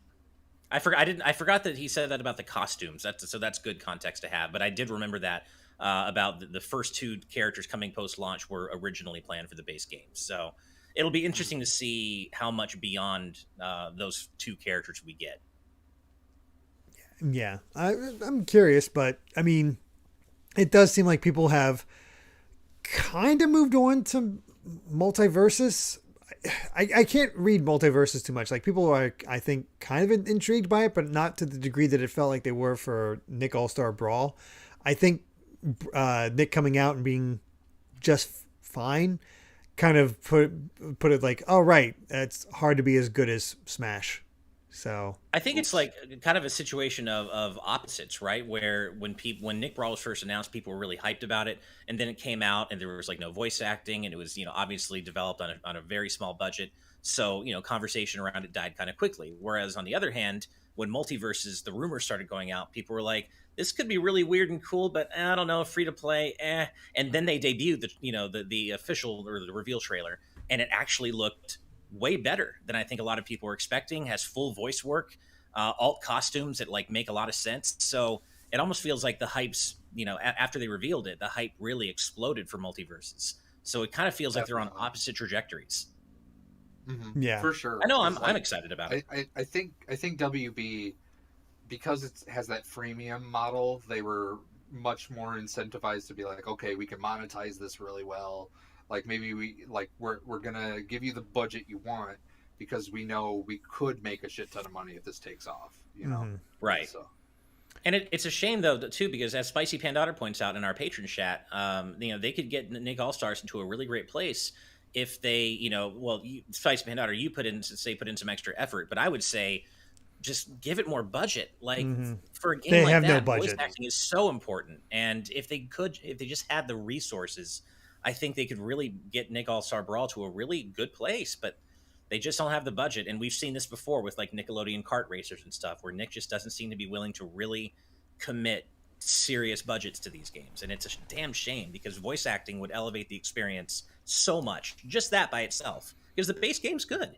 I forgot that he said that about the costumes. That's good context to have. But I did remember that about the first two characters coming post-launch were originally planned for the base game. So it'll be interesting to see how much beyond those two characters we get. Yeah, I'm curious, but I mean, it does seem like people have kind of moved on to multiverses. I can't read multiverses too much. Like, people are, I think, kind of intrigued by it, but not to the degree that it felt like they were for Nick All-Star Brawl. I think Nick coming out and being just fine kind of put it like, oh, right, it's hard to be as good as Smash. So I think it's like kind of a situation of opposites, right? Where when Nick Brawl was first announced, people were really hyped about it, and then it came out and there was like no voice acting, and it was obviously developed on a very small budget, so conversation around it died kind of quickly. Whereas on the other hand, when Multiverses, the rumors started going out, people were like, this could be really weird and cool, but I don't know, free to play, and then they debuted the official or the reveal trailer, and it actually looked way better than I think a lot of people were expecting. Has full voice work. alt costumes that like make a lot of sense. So it almost feels like the hype's, after they revealed it, the hype really exploded for multiverses. So it kind of feels like they're on opposite trajectories. Mm-hmm. Yeah, for sure. I know. I'm excited about it. I think WB, because it has that freemium model, they were much more incentivized to be like, okay, we can monetize this really well. Like maybe we're gonna give you the budget you want because we know we could make a shit ton of money if this takes off. Right. So. And it's a shame though too, because as Spicy Pandora points out in our patron chat, they could get Nick All-Stars into a really great place if they, Spicy Pandora, you put in some extra effort, but I would say just give it more budget. Like for a game they like have that, no budget. Voice acting is so important. And if they just had the resources, I think they could really get Nick All-Star Brawl to a really good place, but they just don't have the budget. And we've seen this before with like Nickelodeon kart racers and stuff, where Nick just doesn't seem to be willing to really commit serious budgets to these games. And it's a damn shame, because voice acting would elevate the experience so much, just that by itself, because the base game's good.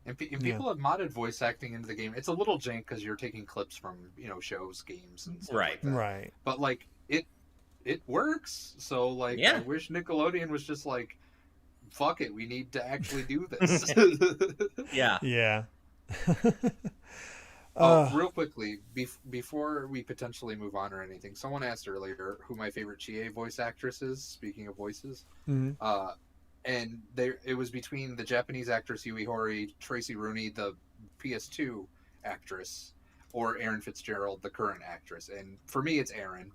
And people have modded voice acting into the game. It's a little jank because you're taking clips from shows, games, and stuff like that. Right. But like it works. So like, yeah. I wish Nickelodeon was just like, fuck it, we need to actually do this. Yeah. Real quickly, before we potentially move on or anything, someone asked earlier who my favorite Chie voice actress is. Speaking of voices, and it was between the Japanese actress Yui Horii, Tracy Rooney, the PS2 actress, or Erin Fitzgerald, the current actress. And for me, it's Erin.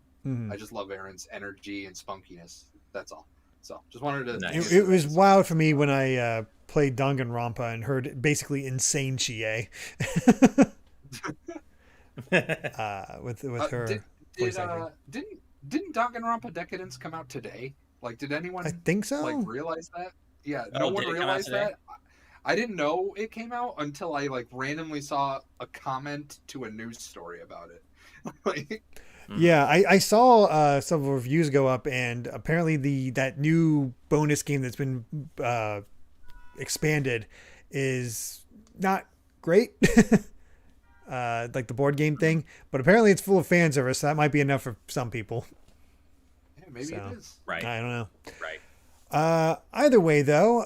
I just love Erin's energy and spunkiness. That's all. So just wanted to. Nice. It was wild for me when I played Danganronpa and heard basically insane Chie. with her. Didn't Danganronpa Decadence come out today? Like, did anyone? I think so. Like, realize that? Yeah, no one realized that. I didn't know it came out until I like randomly saw a comment to a news story about it. Like, yeah, I saw some reviews go up, and apparently that new bonus game that's been expanded is not great. Like the board game thing, but apparently it's full of fan service, so that might be enough for some people. Yeah, maybe it is. Right. I don't know. Right. Either way, though,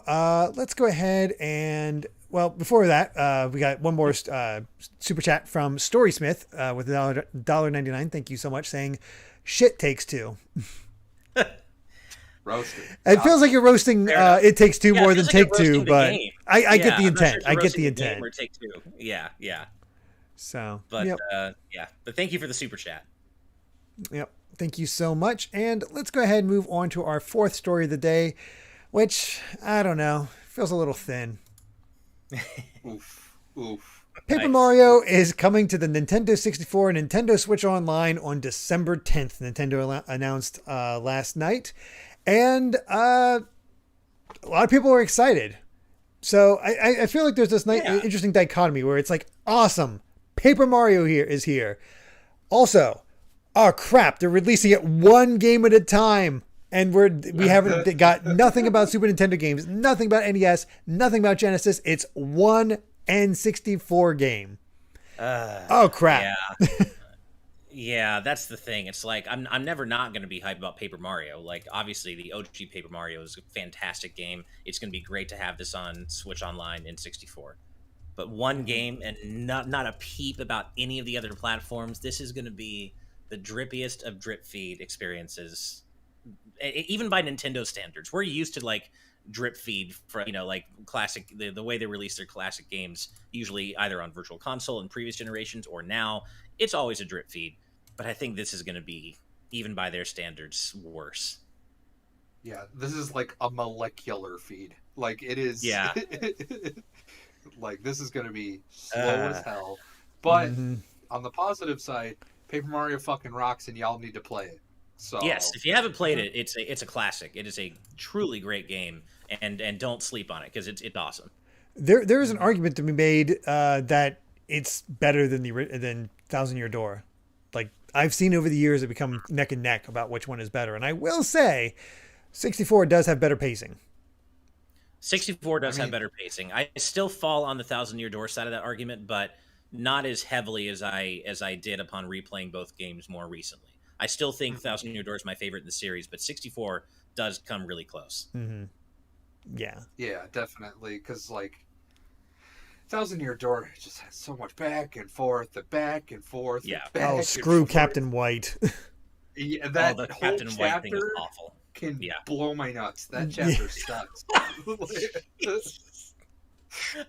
let's go ahead and, well, before that, we got one more super chat from Storysmith with $1.99. Thank you so much, saying, "Shit Takes Two." Roasted. It feels like you're roasting It Takes Two more than Take Two, but I get the intent. I get the intent. Take Two. Yeah. So, but but thank you for the super chat. Yep. Thank you so much. And let's go ahead and move on to our fourth story of the day, which, I don't know, feels a little thin. Oof. Paper Mario is coming to the Nintendo 64 and Nintendo Switch Online on December 10th. Nintendo announced last night. And a lot of people are excited. So I feel like there's this interesting dichotomy where it's like, awesome, Paper Mario is here. Also, oh crap, they're releasing it one game at a time. And we haven't got nothing about Super Nintendo games, nothing about NES, nothing about Genesis. It's one N64 game. Oh crap. Yeah, that's the thing. It's like I'm never not going to be hyped about Paper Mario. Like, obviously the OG Paper Mario is a fantastic game. It's going to be great to have this on Switch Online in 64. But one game and not a peep about any of the other platforms. This is going to be the drippiest of drip feed experiences, even by Nintendo standards. We're used to like drip feed for like classic, the way they release their classic games, usually either on Virtual Console in previous generations or now. It's always a drip feed, but I think this is going to be, even by their standards, worse. Yeah, this is like a molecular feed. Like, it is. Yeah. Like, this is going to be slow as hell. But on the positive side, Paper Mario fucking rocks, and y'all need to play it. So yes, if you haven't played it, it's a classic. It is a truly great game, and don't sleep on it because it's awesome. There is an argument to be made that it's better than Thousand Year Door. Like, I've seen over the years it become neck and neck about which one is better, and I will say 64 does have better pacing. 64 does have better pacing. I still fall on the Thousand Year Door side of that argument, but not as heavily as I did upon replaying both games more recently. I still think Thousand Year Door is my favorite in the series, but 64 does come really close. Mm-hmm. Yeah. Yeah, definitely. Because, like, Thousand Year Door just has so much back and forth, back and forth. Yeah. Oh, screw Captain White. Yeah, that the whole Captain White thing is chapter awful. can blow my nuts. That chapter sucks.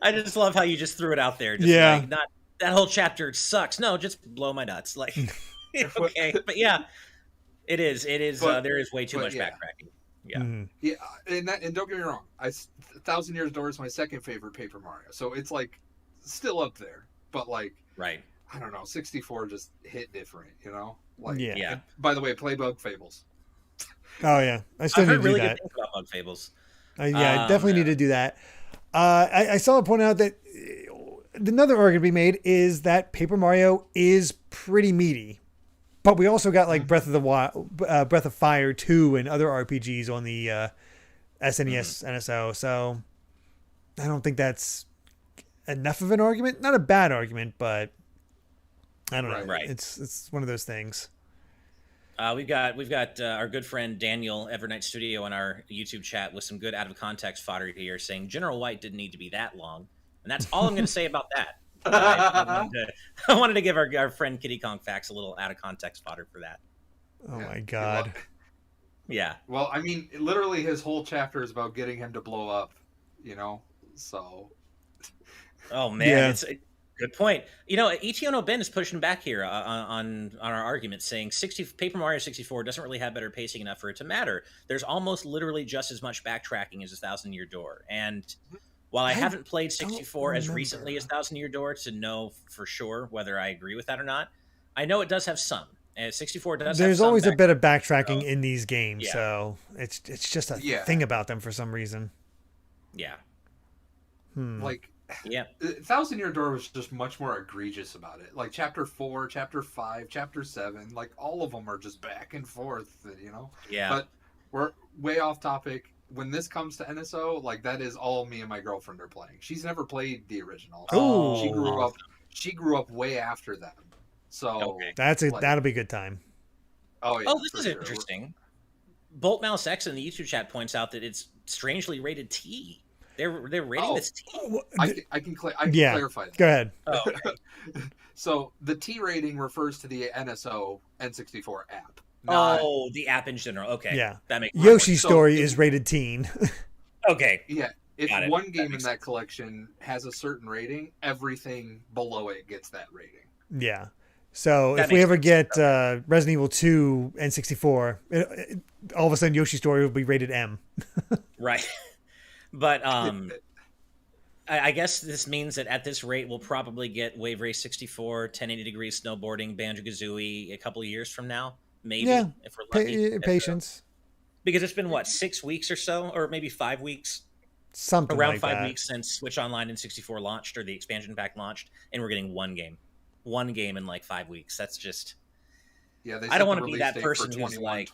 I just love how you just threw it out there. Just like, not that whole chapter sucks. No, just blow my nuts. Like, okay, but yeah, it is. But, there is way too much backtracking. Yeah, yeah, and don't get me wrong. Thousand Years Door is my second favorite Paper Mario, so it's like still up there. But like, right. I don't know. 64 just hit different, you know. Like, yeah. And by the way, play Bug Fables. Oh yeah, I still need to do really that. Good things about Bug Fables. I definitely need to do that. I saw it point out that another argument to be made is that Paper Mario is pretty meaty, but we also got like Breath of Fire 2 and other RPGs on the SNES NSO. So I don't think that's enough of an argument. Not a bad argument, but I don't know. Right. It's one of those things. We've got our good friend Daniel Evernight Studio in our YouTube chat with some good out of context fodder here, saying General White didn't need to be that long, and that's all I'm going to say about that. I wanted to give our friend Kitty Kong Facts a little out of context fodder for that. Oh my god. Yeah. Well, I mean, literally his whole chapter is about getting him to blow up, you know. So. Oh man, it's. Good point. You know, Ichiono Ben is pushing back here on our argument, saying Paper Mario 64 doesn't really have better pacing enough for it to matter. There's almost literally just as much backtracking as a Thousand Year Door. And while I haven't played 64 as recently as Thousand Year Door to know for sure whether I agree with that or not, I know it does have some. And 64 does. There's always a bit of backtracking in these games, so it's just a thing about them for some reason. Yeah. Like. Yeah, Thousand Year Door was just much more egregious about it. Like Chapter 4, Chapter 5, Chapter 7, like all of them are just back and forth, you know? Yeah. But we're way off topic. When this comes to NSO, like that is all me and my girlfriend are playing. She's never played the original. Oh, she grew up way after them. So that'll be a good time. Oh yeah. Oh, this is interesting. Bolt Mouse X in the YouTube chat points out that it's strangely rated T. They're rating this T. I can clarify that. Go ahead. Oh, okay. So the T rating refers to the NSO N64 app. The app in general. Okay. Yeah. That makes Yoshi's Story is rated teen. Okay. Yeah. If one game in that collection has a certain rating, everything below it gets that rating. Yeah. So if we ever get Resident Evil 2 N64, all of a sudden Yoshi's Story will be rated M. Right. But I guess this means that at this rate, we'll probably get Wave Race 64, 1080 Degrees Snowboarding, Banjo-Kazooie a couple of years from now, maybe, if we're lucky. Patience. Because it's been, 6 weeks or so, or maybe 5 weeks? Something around like 5 weeks since Switch Online and 64 launched, or the expansion pack launched, and we're getting one game. One game in 5 weeks. That's just... Yeah, I don't want to be that person who's like,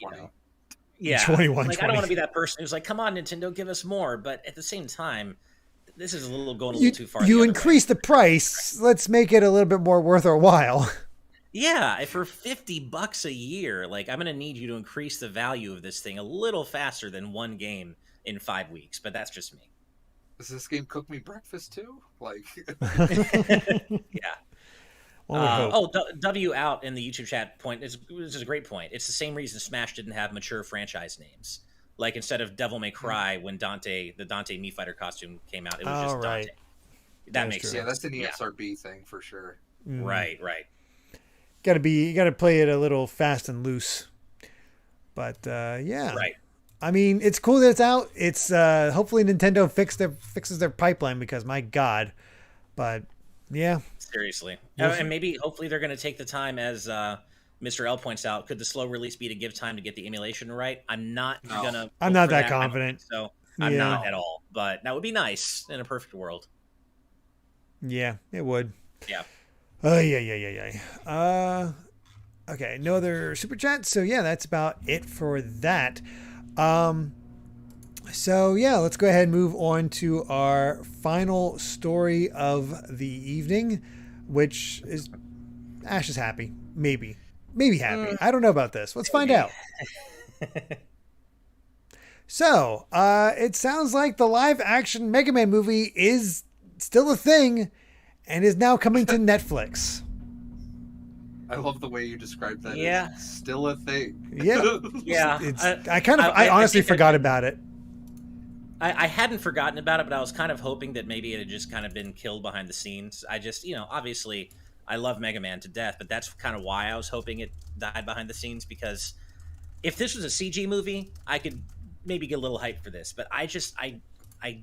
yeah, 21, I don't want to be that person who's like, come on, Nintendo, give us more. But at the same time, this is going a little too far. You increase the price. Let's make it a little bit more worth our while. Yeah, for $50 a year, I'm going to need you to increase the value of this thing a little faster than one game in 5 weeks. But that's just me. Does this game cook me breakfast too? Yeah. W out in the YouTube chat point. This is a great point. It's the same reason Smash didn't have mature franchise names. Instead of Devil May Cry, when the Dante Mii Fighter costume came out, it was just Dante. That makes sense. Yeah, that's an ESRB thing for sure. Right. You gotta play it a little fast and loose. But yeah. Right. I mean, it's cool that it's out. It's hopefully Nintendo fixes their pipeline because my God. But yeah. Seriously. And maybe, hopefully, they're going to take the time, as Mr. L points out, could the slow release be to give time to get the emulation right? I'm not that confident. So I'm not at all. But that would be nice in a perfect world. Yeah, it would. Yeah. Oh, yeah. Okay, no other super chats. So yeah, that's about it for that. So yeah, let's go ahead and move on to our final story of the evening, which is Ash is happy. Maybe happy. I don't know about this. Let's find out. So, it sounds like the live action Mega Man movie is still a thing and is now coming to Netflix. I love the way you described that. Yeah. It's still a thing. Yeah. I honestly forgot about it. I hadn't forgotten about it, but I was kind of hoping that maybe it had just kind of been killed behind the scenes. I just, obviously I love Mega Man to death, but that's kind of why I was hoping it died behind the scenes, because if this was a CG movie, I could maybe get a little hype for this, but I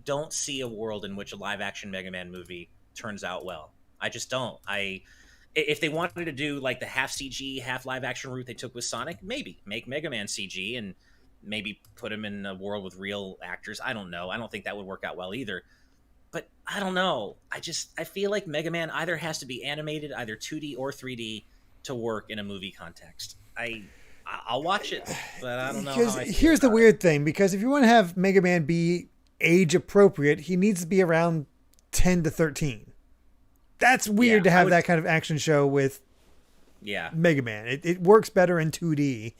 don't see a world in which a live action Mega Man movie turns out well. I just don't. If they wanted to do like the half CG, half live action route they took with Sonic, maybe make Mega Man CG and maybe put him in a world with real actors. I don't know. I don't think that would work out well either. But I don't know. I feel like Mega Man either has to be animated, either 2D or 3D, to work in a movie context. I'll watch it, but I don't know. Here's the weird thing, because if you want to have Mega Man be age appropriate, he needs to be around 10 to 13. That's weird to have that kind of action show with Mega Man. It works better in 2D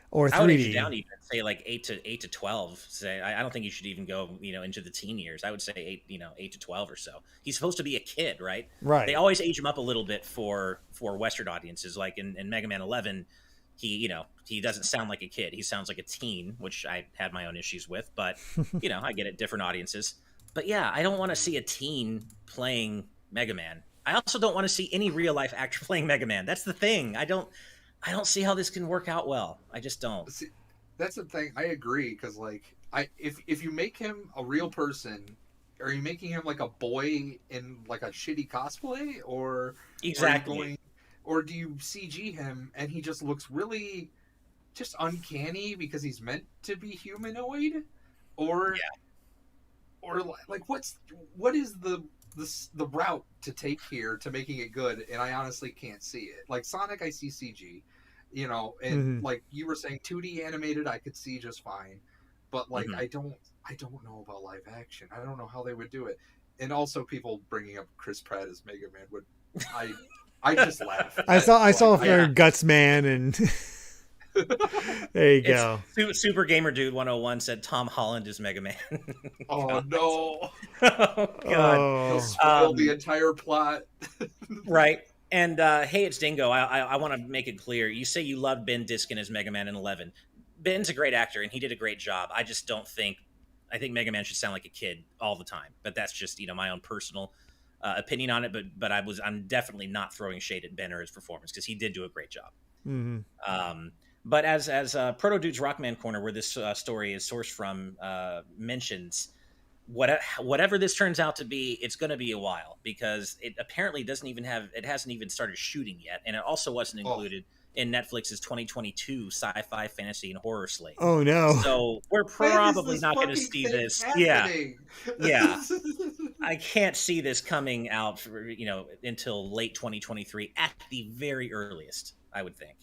or 3D. I would age it down, even say like 8 to 12. Say I don't think you should even go into the teen years. I would say 8 to 12 or so. He's supposed to be a kid, right? Right. They always age him up a little bit for Western audiences. Like in Mega Man 11, he doesn't sound like a kid. He sounds like a teen, which I had my own issues with. But I get it, different audiences. But yeah, I don't want to see a teen playing Mega Man. I also don't want to see any real life actor playing Mega Man. That's the thing. I don't see how this can work out well. I just don't. See, that's the thing. I agree, because if you make him a real person, are you making him like a boy in like a shitty cosplay, or exactly, or do you CG him and he just looks really just uncanny because he's meant to be humanoid, or like what is the route to take here to making it good? And I honestly can't see it. Like Sonic, I see CG, and like you were saying, 2D animated I could see just fine, but like I don't know about live action. I don't know how they would do it. And also, people bringing up Chris Pratt as Mega Man would I just laugh. I saw Guts Man and there you go. Super Gamer Dude 101 said Tom Holland is Mega Man. Oh no! Oh god! He'll spoil the entire plot. Right. And hey, it's Dingo. I want to make it clear. You say you love Ben Diskin as Mega Man in 11. Ben's a great actor and he did a great job. I just don't think. I think Mega Man should sound like a kid all the time. But that's just my own personal opinion on it. But I'm definitely not throwing shade at Ben or his performance, because he did do a great job. Mm-hmm. But as Proto Dude's Rockman Corner, where this story is sourced from, mentions, whatever this turns out to be, it's going to be a while, because it apparently hasn't even started shooting yet, and it also wasn't included in Netflix's 2022 sci-fi, fantasy, and horror slate. Oh no! So we're probably not going to see this. Happening? Yeah. I can't see this coming out for, until late 2023 at the very earliest, I would think.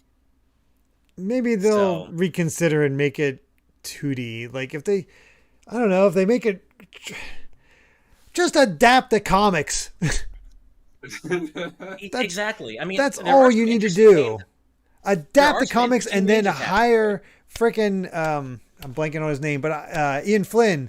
Maybe they'll reconsider and make it 2D. Like if they make it, just adapt the comics. Exactly. I mean, that's all you need to do. Adapt the comics and then hire frickin' I'm blanking on his name, but Ian Flynn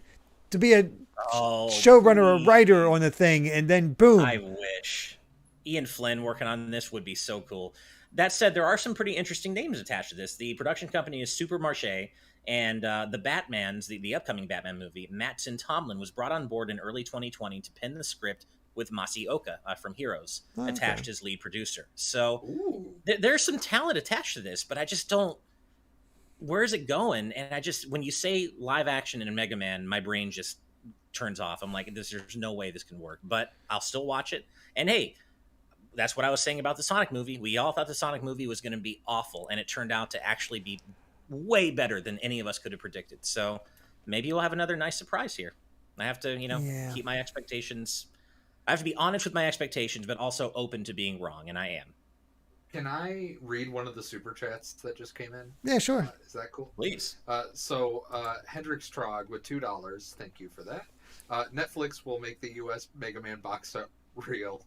to be a showrunner or writer on the thing, and then boom. I wish Ian Flynn working on this would be so cool. That said, there are some pretty interesting names attached to this. The production company is Supermarché, and the Batman's, the upcoming Batman movie, Mattson Tomlin, was brought on board in early 2020 to pen the script with Masi Oka from Heroes attached as lead producer. So there's some talent attached to this, but I just don't. Where is it going? And when you say live action in Mega Man, my brain just turns off. I'm like, there's no way this can work, but I'll still watch it. And hey, that's what I was saying about the Sonic movie. We all thought the Sonic movie was going to be awful, and it turned out to actually be way better than any of us could have predicted. So maybe we'll have another nice surprise here. I have to, keep my expectations. I have to be honest with my expectations, but also open to being wrong, and I am. Can I read one of the super chats that just came in? Yeah, sure. Is that cool? Please. So Hendrix Trog with $2. Thank you for that. Netflix will make the U.S. Mega Man box set real.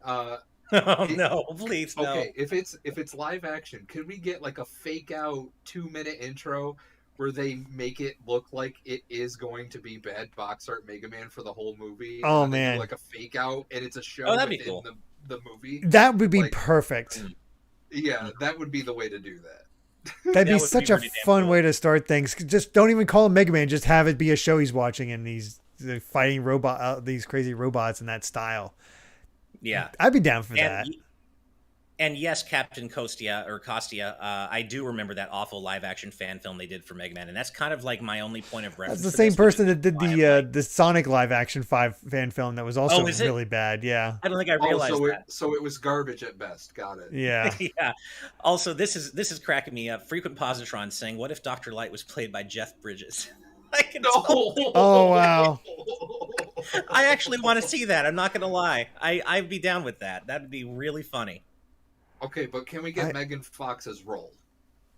Oh no! Please no. Okay, if it's live action, could we get like a fake out 2-minute intro where they make it look like it is going to be bad box art Mega Man for the whole movie? Oh and man, like a fake out, and it's a show that'd be within cool. the movie. That would be perfect. Yeah, that would be the way to do that. That'd be such a fun way to start things. Just don't even call him Mega Man. Just have it be a show he's watching, and he's fighting these crazy robots in that style. Yeah, I'd be down for that. And yes, Captain Kostia, I do remember that awful live-action fan film they did for Mega Man, and that's kind of like my only point of reference. That's the same person that did the Sonic live-action 5 fan film that was also really bad. Yeah, I don't think I realized that. So it was garbage at best. Got it. Yeah. Yeah. Also, this is cracking me up. Frequent Positron saying, "What if Dr. Light was played by Jeff Bridges?" Oh wow. I actually want to see that. I'm not gonna lie. I'd be down with that. That'd be really funny. Okay, but can we get Megan Fox's role?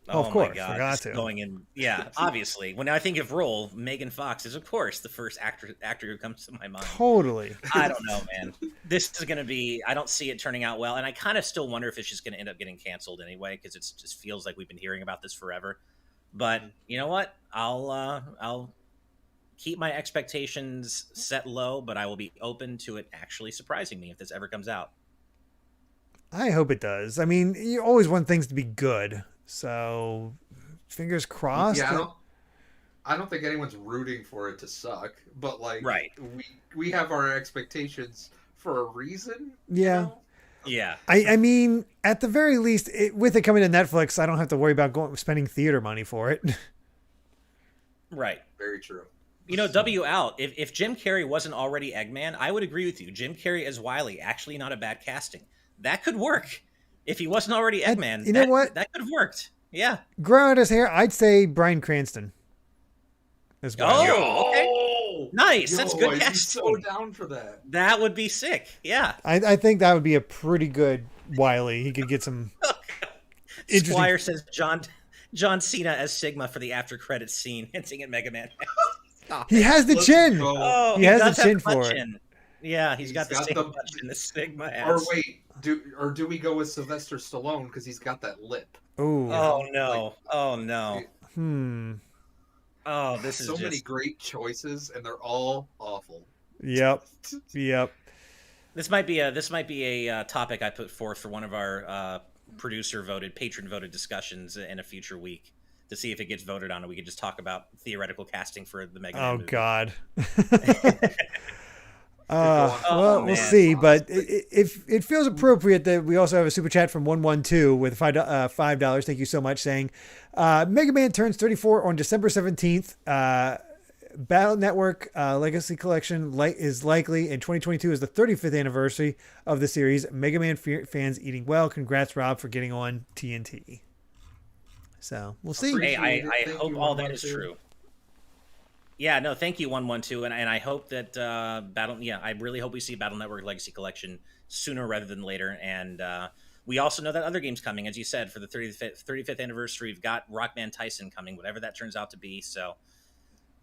Oh, of course, my God. forgot to. Going in, yeah, obviously. When I think of role, Megan Fox is, of course, the first actor who comes to my mind. Totally. I don't know, man. This is going to be. I don't see it turning out well, and I kind of still wonder if it's just going to end up getting canceled anyway, because it just feels like we've been hearing about this forever. But you know what? I'll keep my expectations set low, but I will be open to it actually surprising me if this ever comes out. I hope it does. I mean, you always want things to be good, so fingers crossed. Yeah, I don't think anyone's rooting for it to suck, but like, right. we have our expectations for a reason. Yeah. You know? Yeah. I mean, at the very least, with it coming to Netflix, I don't have to worry about spending theater money for it. Right. Very true. You know, W out. If Jim Carrey wasn't already Eggman, I would agree with you. Jim Carrey as Wily, actually not a bad casting. That could work. If he wasn't already Eggman, you know what? That could have worked. Yeah. Grow out his hair. I'd say Bryan Cranston. As well. Oh, okay. Nice. That's good casting. I'm so down for that. That would be sick. Yeah. I think that would be a pretty good Wily. He could get some. Squire says John Cena as Sigma for the after credits scene, hinting at Mega Man. He has the chin. Oh, he has the chin for it. Yeah, he's got the same in the Sigma has. Or wait, do we go with Sylvester Stallone because he's got that lip? Ooh. Oh no! Oh no! Oh, this is so many great choices, and they're all awful. Yep. This might be a topic I put forth for one of our patron voted discussions in a future week to see if it gets voted on, and we could just talk about theoretical casting for the Mega Man movie. God. We'll see, but it feels appropriate that we also have a super chat from 112 with $5. Thank you so much, saying Mega Man turns 34 on December 17th. Battle Network Legacy Collection is likely, and 2022 is the 35th anniversary of the series. Mega Man fans eating well. Congrats, Rob, for getting on TNT. So we'll see. Hey, I hope all that is true. Yeah, no, thank you, 112, and I hope that I really hope we see Battle Network Legacy Collection sooner rather than later, and we also know that other games coming, as you said, for the 35th anniversary. We've got Rockman Tyson coming, whatever that turns out to be. So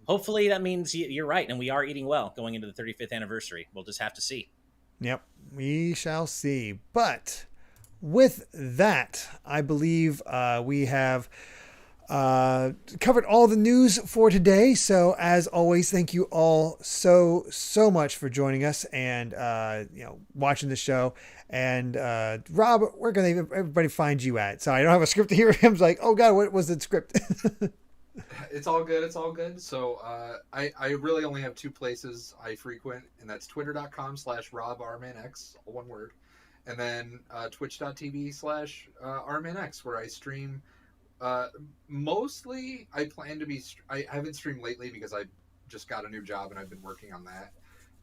hopefully that means you're right, and we are eating well going into the 35th anniversary. We'll just have to see. Yep, we shall see. But with that, I believe we have covered all the news for today. So as always, thank you all so much for joining us and watching the show. And Rob, where can everybody find you at? So I don't have a script here. I'm like, oh god, what was the script? It's all good. So I really only have two places I frequent, and that's twitter.com/Rob-RmanX, all one word, and then twitch.tv/RmanX, where I stream. Mostly I plan to be, I haven't streamed lately because I just got a new job and I've been working on that,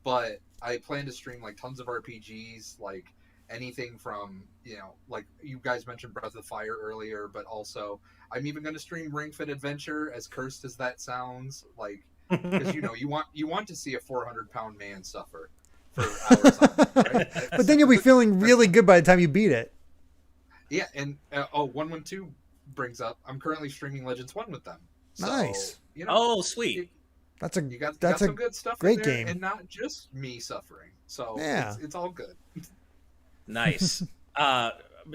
but I plan to stream like tons of RPGs, like anything from, like you guys mentioned Breath of Fire earlier, but also I'm even going to stream Ring Fit Adventure, as cursed as that sounds, like, because you want to see a 400-pound man suffer for hours on end, right? But then you'll be feeling really good by the time you beat it. Yeah, and 112 brings up, I'm currently streaming Legends 1 with them. So, Nice. Oh, sweet. You got some good stuff great in there, game. and not just me suffering. So yeah, it's all good. Nice.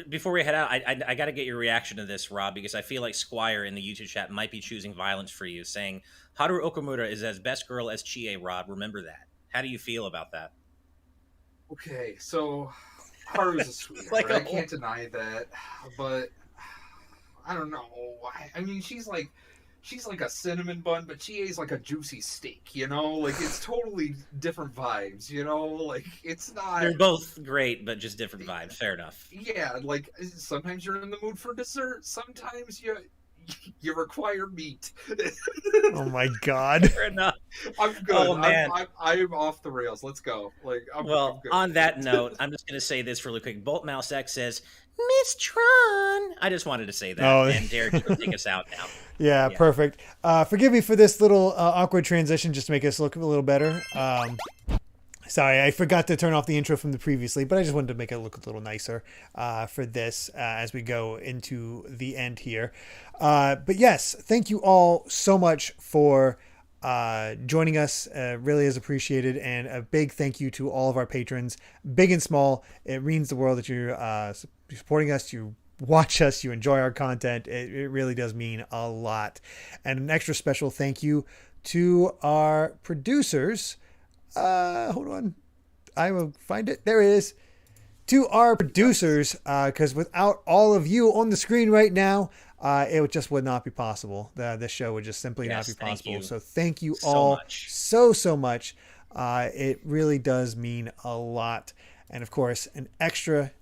Before we head out, I got to get your reaction to this, Rob, because I feel like Squire in the YouTube chat might be choosing violence for you, saying Haru Okamura is as best girl as Chie. Rob, remember that. How do you feel about that? Okay, so Haru's a sweetheart. I can't deny that, but I don't know. I mean, she's like a cinnamon bun, but Chie's like a juicy steak, you know? Like, it's totally different vibes, you know? Like, it's not... They're both great, but just different vibes. Fair enough. Yeah, like, sometimes you're in the mood for dessert. Sometimes you require meat. Oh, my God. Fair enough. I'm good. Oh, man. I'm off the rails. Let's go. Like, I'm good. On that note, I'm just going to say this really quick. Bolt Mouse X says, Miss Tron. I just wanted to say that. Oh. And Derek, you can take us out now. Yeah, perfect. Forgive me for this little awkward transition just to make us look a little better. Sorry, I forgot to turn off the intro from the previously, but I just wanted to make it look a little nicer for this as we go into the end here. But yes, thank you all so much for joining us. Really is appreciated. And a big thank you to all of our patrons, big and small. It means the world that you're supporting us. You watch us, you enjoy our content. It really does mean a lot. And an extra special thank you to our producers. Hold on, I will find it. There it is. To our producers, because without all of you on the screen right now, it just would not be possible. This show would just simply not be possible. So thank you all so much. It really does mean a lot. And of course, an extra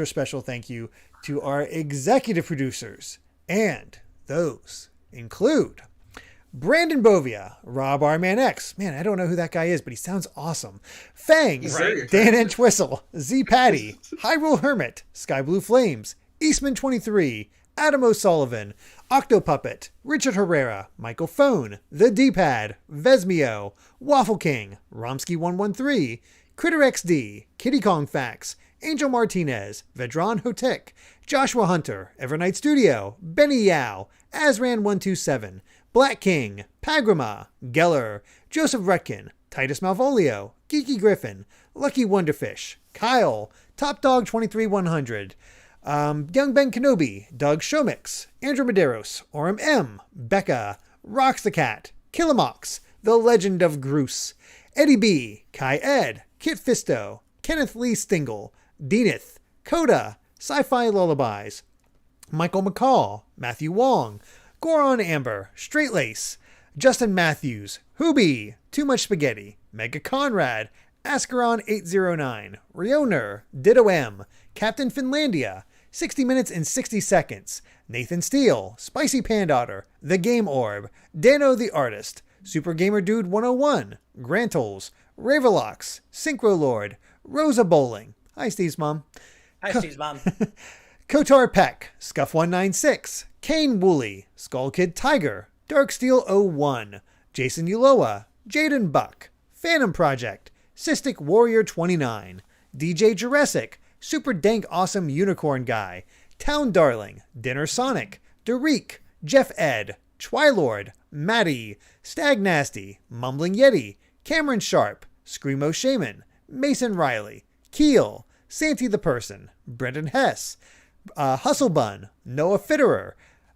special thank you to our executive producers. And those include Brandon Bovia, Rob-RmanX. Man, I don't know who that guy is, but he sounds awesome. Fangs, Dan Entwistle, Z Patty, Hyrule Hermit, Sky Blue Flames, Eastman23, Adam O'Sullivan, Octopuppet, Richard Herrera, Michael Phone, The D-Pad, Vesmio, Waffle King, Romsky113, Critter XD, Kitty Kong Facts, Angel Martinez, Vedran Hotek, Joshua Hunter, Evernight Studio, Benny Yao, Azran127, Black King, Pagrama, Geller, Joseph Rutkin, Titus Malvolio, Geeky Griffin, Lucky Wonderfish, Kyle, Top Dog 23100, Young Ben Kenobi, Doug Shomix, Andrew Medeiros, Orem M, Becca, Rocks the Cat, Killamox, The Legend of Groose, Eddie B, Kai Ed, Kit Fisto, Kenneth Lee Stingle, Deaneth, Coda, Sci-Fi Lullabies, Michael McCall, Matthew Wong, Goron Amber, Straight Lace, Justin Matthews, Hoobie, Too Much Spaghetti, Mega Conrad, Ascaron809, Rioner, Ditto M, Captain Finlandia, 60 Minutes and 60 Seconds, Nathan Steele, Spicy Pandotter, The Game Orb, Dano the Artist, Super Gamer Dude 101, Grantles, Ravelox, Synchro Lord, Rosa Bowling. Hi, Steve's mom. Hi, Steve's mom. Kotar Peck, Scuff196, Kane Woolley, Skull Kid Tiger, Darksteel 01, Jason Uloa, Jaden Buck, Phantom Project, Cystic Warrior 29, DJ Jurassic, Super Dank Awesome Unicorn Guy, Town Darling, Dinner Sonic, Derek, Jeff Ed, Twilord, Maddie, Stag Nasty, Mumbling Yeti, Cameron Sharp, Screamo Shaman, Mason Riley, Keel, Santy the Person, Brendan Hess, Hustle Bun, Noah Fitterer,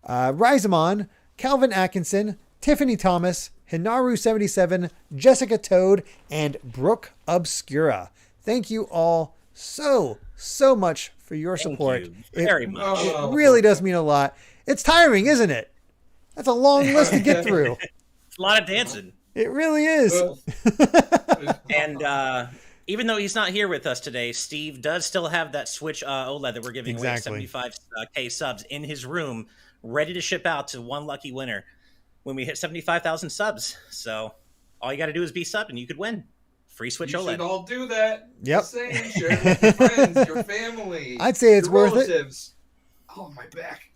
Rizamon, Calvin Atkinson, Tiffany Thomas, Hinaru77, Jessica Toad, and Brooke Obscura. Thank you all so much for your support. Thank you very much. It really does mean a lot. It's tiring, isn't it? That's a long list to get through. It's a lot of dancing. It really is. And even though he's not here with us today, Steve does still have that Switch OLED that we're giving away 75K subs in his room, ready to ship out to one lucky winner when we hit 75,000 subs. So all you got to do is be sub and you could win. Free Switch OLED. You should all do that. Yep. Share it with your friends, your family. I'd say it's worth relatives. Oh, my back.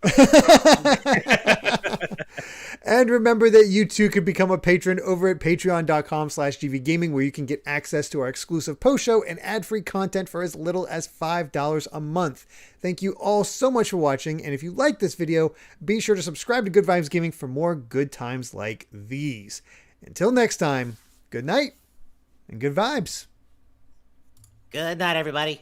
And remember that you too could become a patron over at patreon.com/gvgaming, where you can get access to our exclusive post show and ad-free content for as little as $5 a month. Thank you all so much for watching. And if you like this video, be sure to subscribe to Good Vibes Gaming for more good times like these. Until next time, good night and good vibes. Good night, everybody.